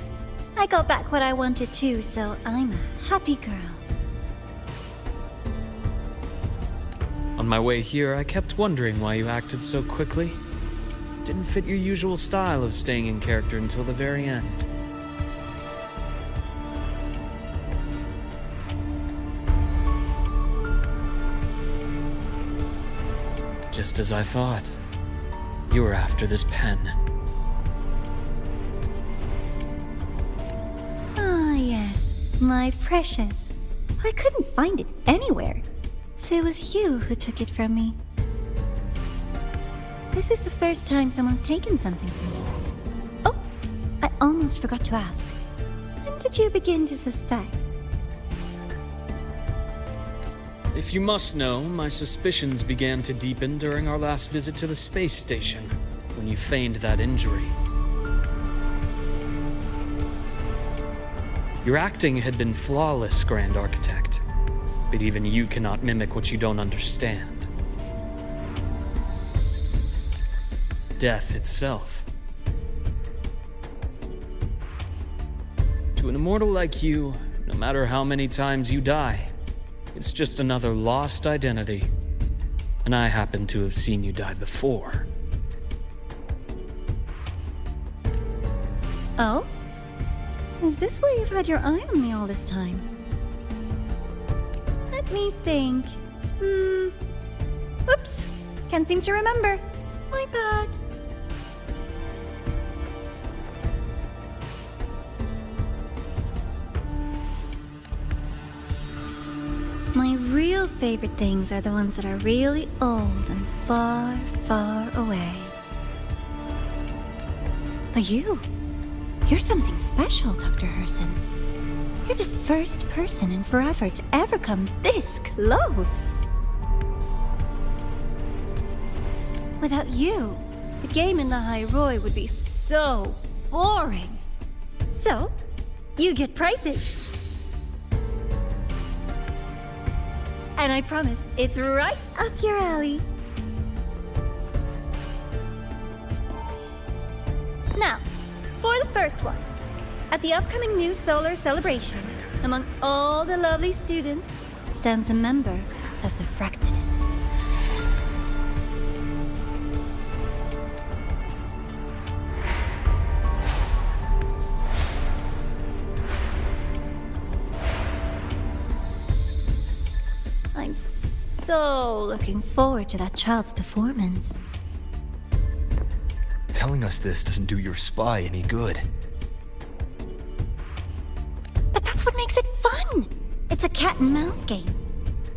I got back what I wanted too, so I'm a happy girl. On my way here, I kept wondering why you acted so quickly. Didn't fit your usual style of staying in character until the very end. Just as I thought. You were after this pen. Ah, yes, my precious. I couldn't find it anywhere, so it was you who took it from me. This is the first time someone's taken something from me. Oh, I almost forgot to ask. When did you begin to suspect? If you must know, my suspicions began to deepen during our last visit to the space station, when you feigned that injury. Your acting had been flawless, Grand Architect, but even you cannot mimic what you don't understand. Death itself. To an immortal like you, no matter how many times you die, it's just another lost identity. And I happen to have seen you die before. Oh? Is this why you've had your eye on me all this time? Let me think. Oops. Can't seem to remember. My bad. My real favorite things are the ones that are really old and far, far away. But you're something special, Dr. Herssen. You're the first person in forever to ever come this close. Without you, the game in the Hyroi would be so boring. So, you get prizes. And I promise, it's right up your alley. Now, for the first one. At the upcoming new solar celebration, among all the lovely students, stands a member of the Fractidus. I'm so looking forward to that child's performance. Telling us this doesn't do your spy any good. But that's what makes it fun! It's a cat and mouse game.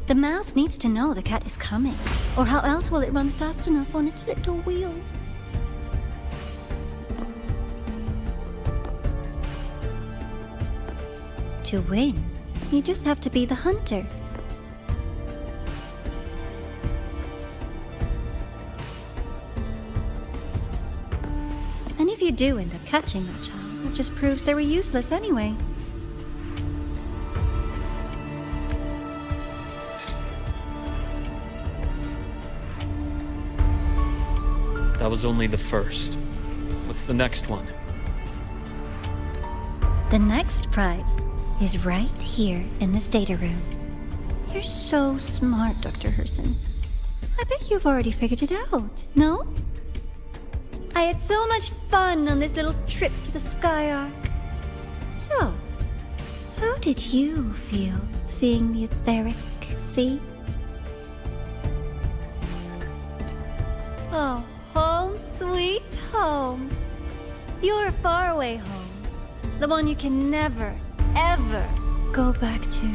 The mouse needs to know the cat is coming, or how else will it run fast enough on its little wheel? To win, you just have to be the hunter. And if you do end up catching that child, that just proves they were useless anyway. That was only the first. What's the next one? The next prize is right here in this data room. You're so smart, Dr. Herssen. I bet you've already figured it out, no? I had so much fun on this little trip to the Sky Arc. So, how did you feel seeing the etheric sea? Oh, home sweet home. Your faraway home. The one you can never, ever go back to.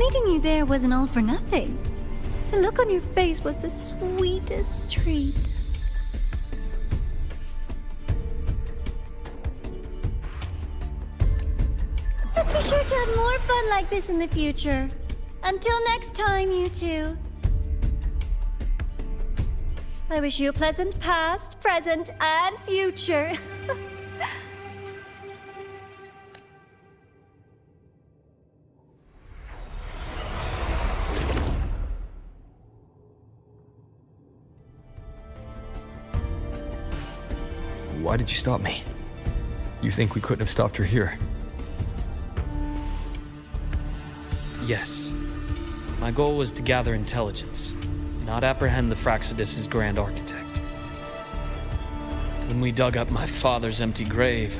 Leaving you there wasn't all for nothing. The look on your face was the sweetest treat. Let's be sure to have more fun like this in the future. Until next time, you two. I wish you a pleasant past, present, and future. Why did you stop me? You think we couldn't have stopped her here? Yes. My goal was to gather intelligence, not apprehend the Fraxidus' Grand Architect. When we dug up my father's empty grave,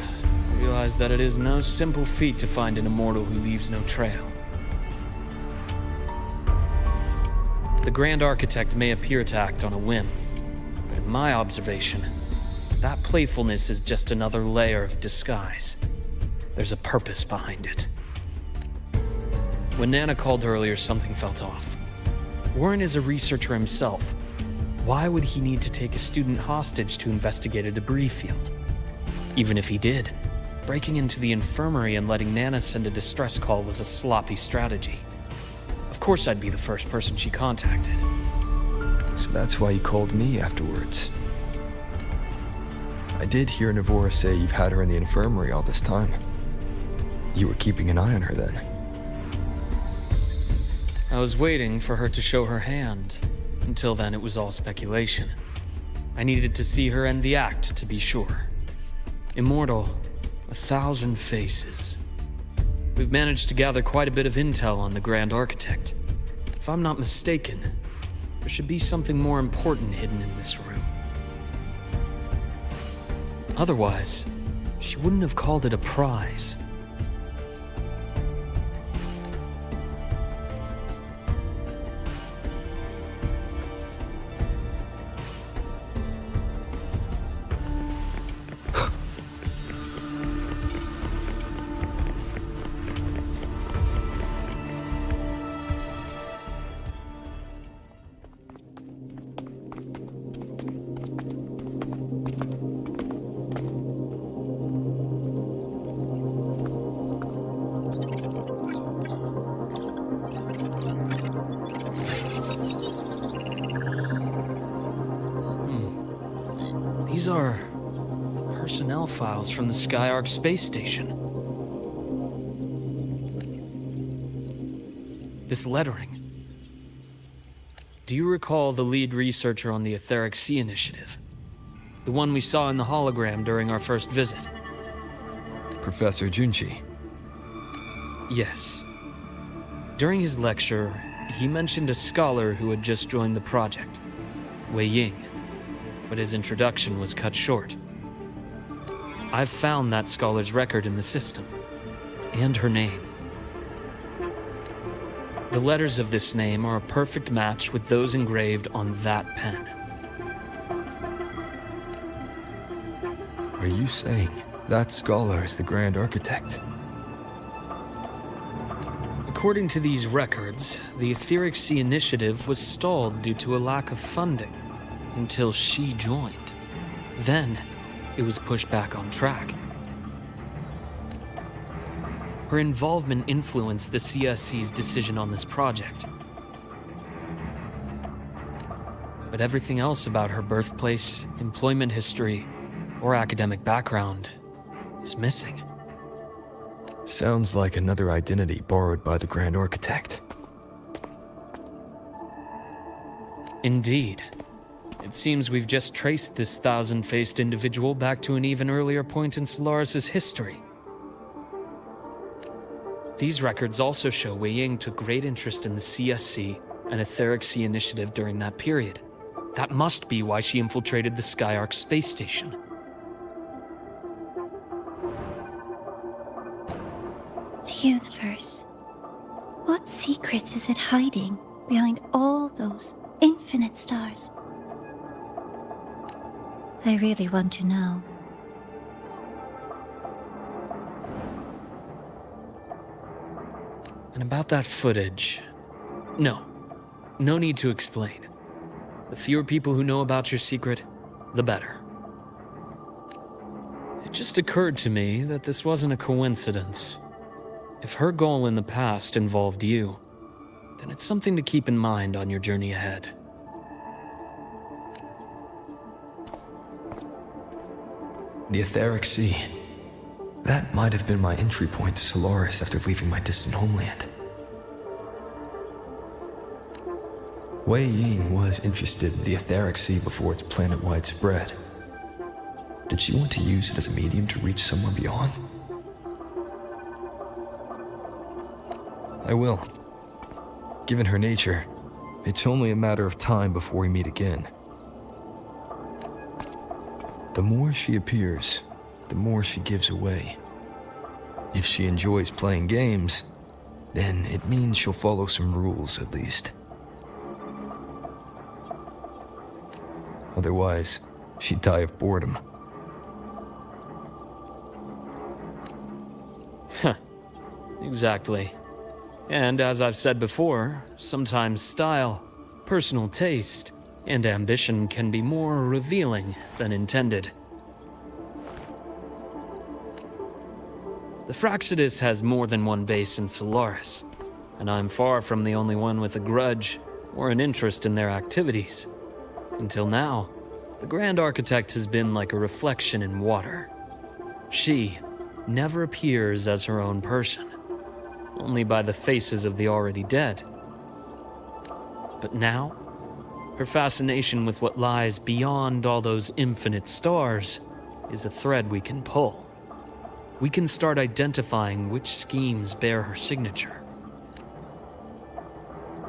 I realized that it is no simple feat to find an immortal who leaves no trail. The Grand Architect may appear to act on a whim, but in my observation, that playfulness is just another layer of disguise. There's a purpose behind it. When Nana called earlier, something felt off. Warren is a researcher himself. Why would he need to take a student hostage to investigate a debris field? Even if he did, breaking into the infirmary and letting Nana send a distress call was a sloppy strategy. Of course I'd be the first person she contacted. So that's why you called me afterwards. I did hear Navora say you've had her in the infirmary all this time. You were keeping an eye on her then. I was waiting for her to show her hand. Until then, it was all speculation. I needed to see her end the act to be sure. Immortal, 1,000 faces. We've managed to gather quite a bit of intel on the Grand Architect. If I'm not mistaken, there should be something more important hidden in this room. Otherwise, she wouldn't have called it a prize. These are personnel files from the Skyark space station. This lettering. Do you recall the lead researcher on the Etheric Sea Initiative? The one we saw in the hologram during our first visit? Professor Junchi. Yes. During his lecture, he mentioned a scholar who had just joined the project, Wei Ying. But his introduction was cut short. I've found that scholar's record in the system, and her name. The letters of this name are a perfect match with those engraved on that pen. Are you saying that scholar is the Grand Architect? According to these records, the Etheric Sea Initiative was stalled due to a lack of funding. Until she joined. Then, it was pushed back on track. Her involvement influenced the CSC's decision on this project. But everything else about her birthplace, employment history, or academic background is missing. Sounds like another identity borrowed by the Grand Architect. Indeed. It seems we've just traced this 1,000-faced individual back to an even earlier point in Solaris' history. These records also show Wei Ying took great interest in the CSC and Etheric Sea Initiative during that period. That must be why she infiltrated the Skyark space station. The universe. What secrets is it hiding behind all those infinite stars? I really want to know. And about that footage... No need to explain. The fewer people who know about your secret, the better. It just occurred to me that this wasn't a coincidence. If her goal in the past involved you, then it's something to keep in mind on your journey ahead. The Etheric Sea. That might have been my entry point to Solaris after leaving my distant homeland. Wei Ying was interested in the Etheric Sea before its planet-wide spread. Did she want to use it as a medium to reach somewhere beyond? I will. Given her nature, it's only a matter of time before we meet again. The more she appears, the more she gives away. If she enjoys playing games, then it means she'll follow some rules at least. Otherwise, she'd die of boredom. Exactly. And as I've said before, sometimes style, personal taste, and ambition can be more revealing than intended. The Fraxidus has more than one base in Solaris, and I'm far from the only one with a grudge or an interest in their activities. Until now, the Grand Architect has been like a reflection in water. She never appears as her own person, only by the faces of the already dead. But now, her fascination with what lies beyond all those infinite stars is a thread we can pull. We can start identifying which schemes bear her signature.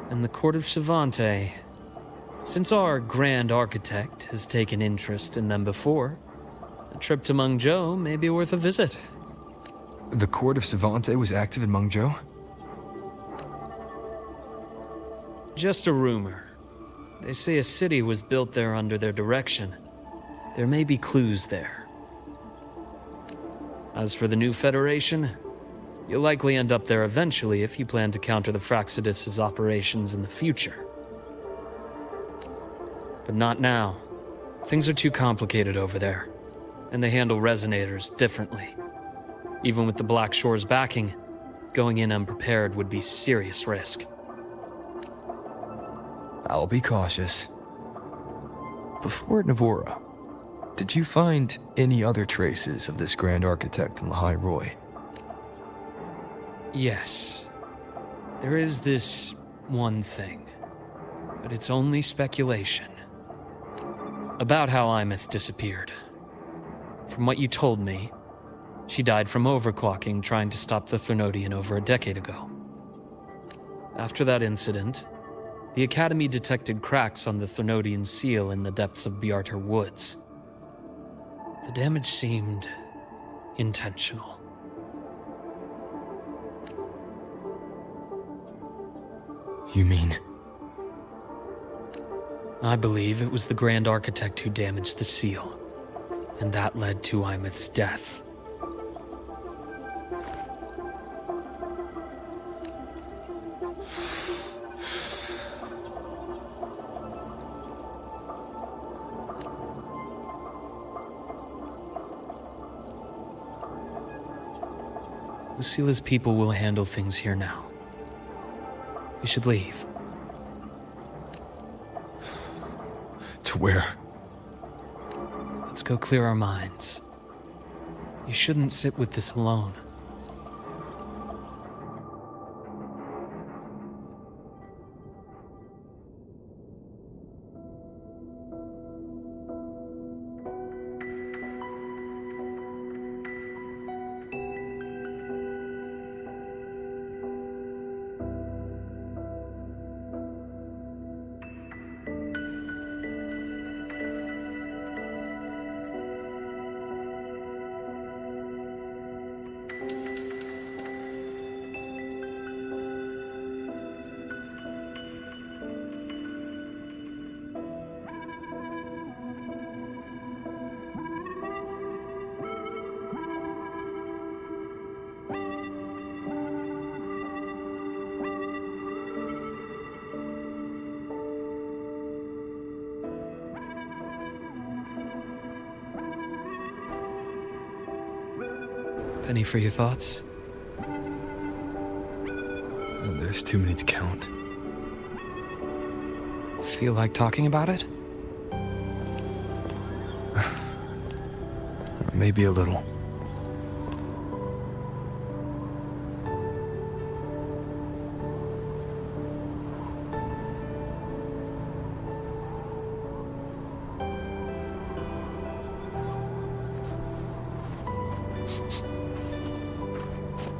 And the Court of Savante, since our Grand Architect has taken interest in them before, a trip to Mengzhou may be worth a visit. The Court of Savante was active in Mengzhou? Just a rumor. They say a city was built there under their direction. There may be clues there. As for the new Federation, you'll likely end up there eventually if you plan to counter the Fraxidus' operations in the future. But not now. Things are too complicated over there, and they handle resonators differently. Even with the Black Shore's backing, going in unprepared would be serious risk. I'll be cautious. Before Navora, did you find any other traces of this Grand Architect in the High Roy? Yes. There is this one thing, but it's only speculation. About how Imeth disappeared. From what you told me, she died from overclocking trying to stop the Thernodian over a decade ago. After that incident, the Academy detected cracks on the Thernodian seal in the depths of Biarter Woods. The damage seemed intentional. You mean? I believe it was the Grand Architect who damaged the seal, and that led to Imeth's death. Lucila's people will handle things here now. We should leave. To where? Let's go clear our minds. You shouldn't sit with this alone. Penny for your thoughts? Oh, there's too many to count. Feel like talking about it? Maybe a little.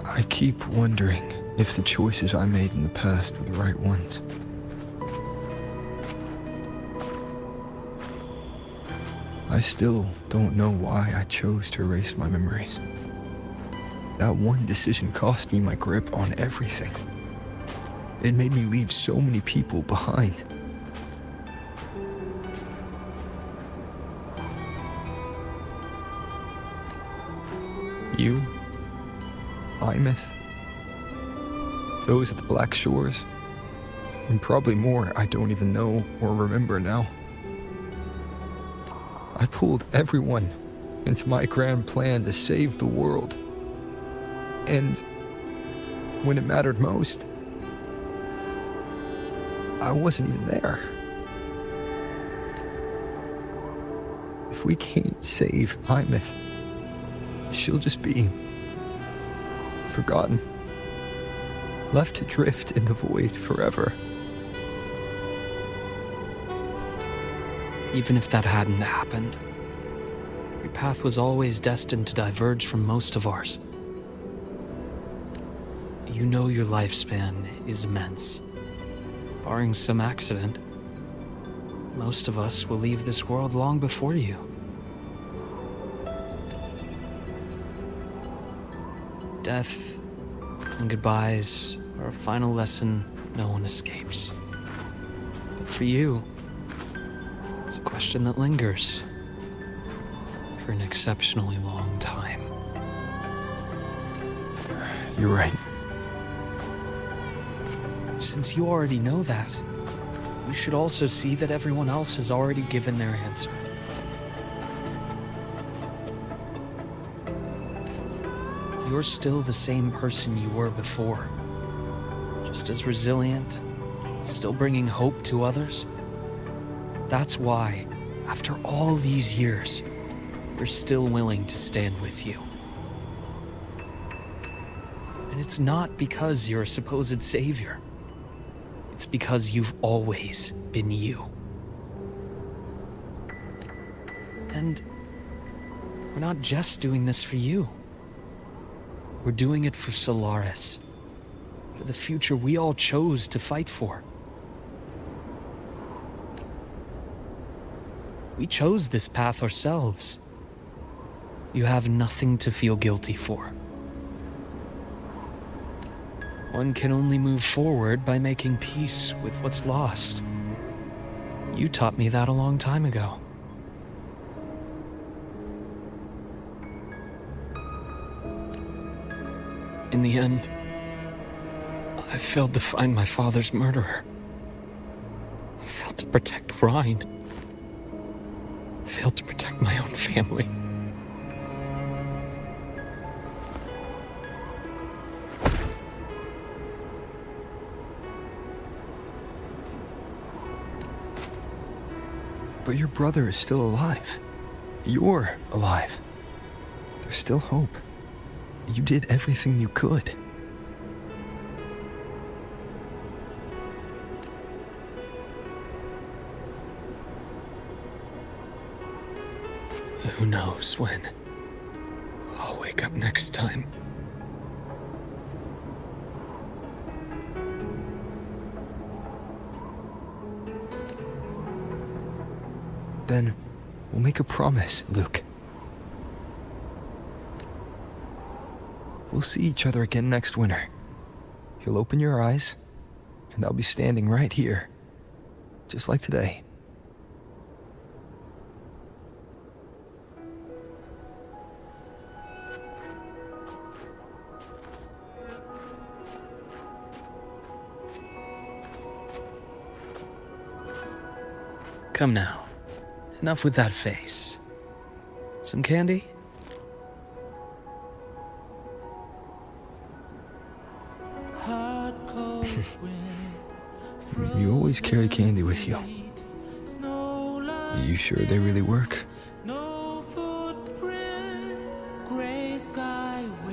I keep wondering if the choices I made in the past were the right ones. I still don't know why I chose to erase my memories. That one decision cost me my grip on everything. It made me leave so many people behind. You, Imeth, those at the Black Shores, and probably more I don't even know or remember now. I pulled everyone into my grand plan to save the world. And when it mattered most, I wasn't even there. If we can't save Imeth, she'll just be forgotten, left to drift in the void forever. Even if that hadn't happened, your path was always destined to diverge from most of ours. You know your lifespan is immense. Barring some accident, most of us will leave this world long before you. Death and goodbyes are a final lesson no one escapes. But for you, it's a question that lingers for an exceptionally long time. You're right. Since you already know that, you should also see that everyone else has already given their answer. You're still the same person you were before. Just as resilient, still bringing hope to others. That's why, after all these years, we're still willing to stand with you. And it's not because you're a supposed savior. It's because you've always been you. And we're not just doing this for you. We're doing it for Solaris, for the future we all chose to fight for. We chose this path ourselves. You have nothing to feel guilty for. One can only move forward by making peace with what's lost. You taught me that a long time ago. In the end, I failed to find my father's murderer. I failed to protect Rhine. I failed to protect my own family. But your brother is still alive. You're alive. There's still hope. You did everything you could. Who knows when I'll wake up next time. Then we'll make a promise, Luuk. We'll see each other again next winter. You'll open your eyes, and I'll be standing right here, just like today. Come now. Enough with that face. Some candy? always carry candy with you. Are you sure they really work?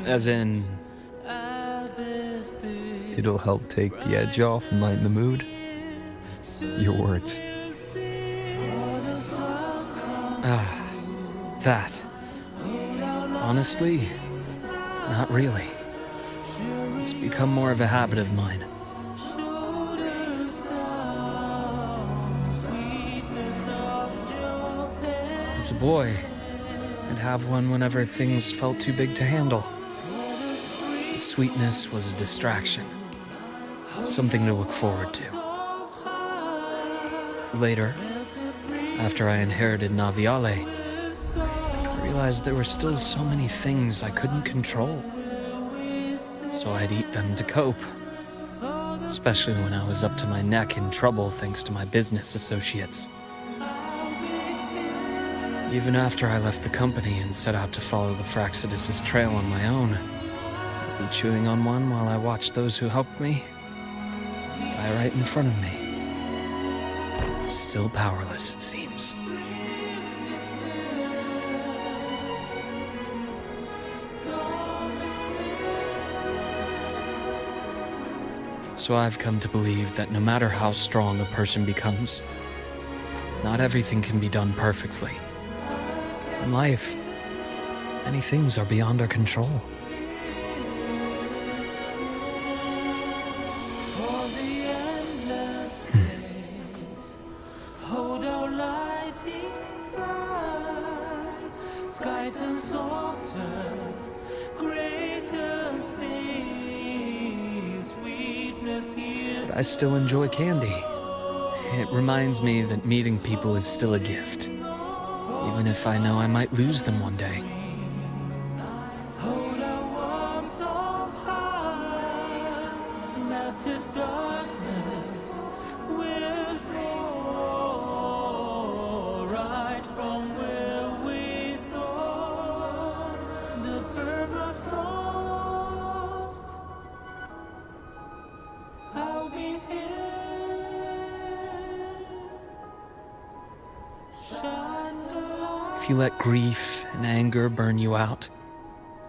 As in, It'll help take the edge off and lighten the mood? Your words. that. Honestly, not really. It's become more of a habit of mine. As a boy, I'd have one whenever things felt too big to handle. The sweetness was a distraction, something to look forward to. Later, after I inherited Naviale, I realized there were still so many things I couldn't control. So I'd eat them to cope, especially when I was up to my neck in trouble thanks to my business associates. Even after I left the company and set out to follow the Fraxidus' trail on my own, I'd be chewing on one while I watched those who helped me die right in front of me. Still powerless, it seems. So I've come to believe that no matter how strong a person becomes, not everything can be done perfectly. In life, many things are beyond our control. But I still enjoy candy. It reminds me that meeting people is still a gift, even if I know I might lose them one day. If you let grief and anger burn you out,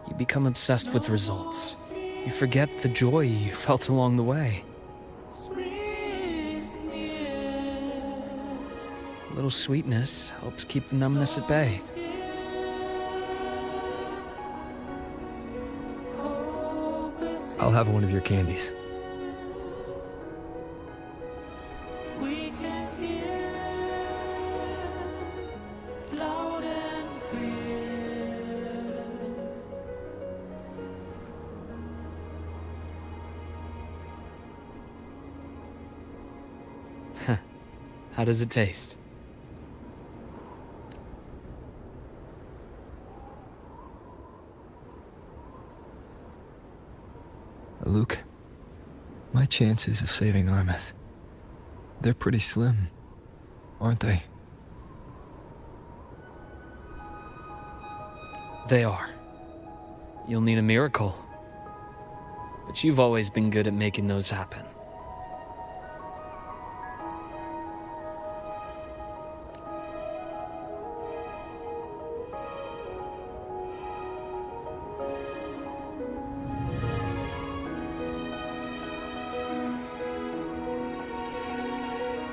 you become obsessed with results. You forget the joy you felt along the way. A little sweetness helps keep the numbness at bay. I'll have one of your candies. How does it taste? Luuk, my chances of saving Armeth, they're pretty slim, aren't they? They are. You'll need a miracle. But you've always been good at making those happen.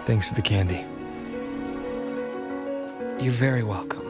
Thanks for the candy. You're very welcome.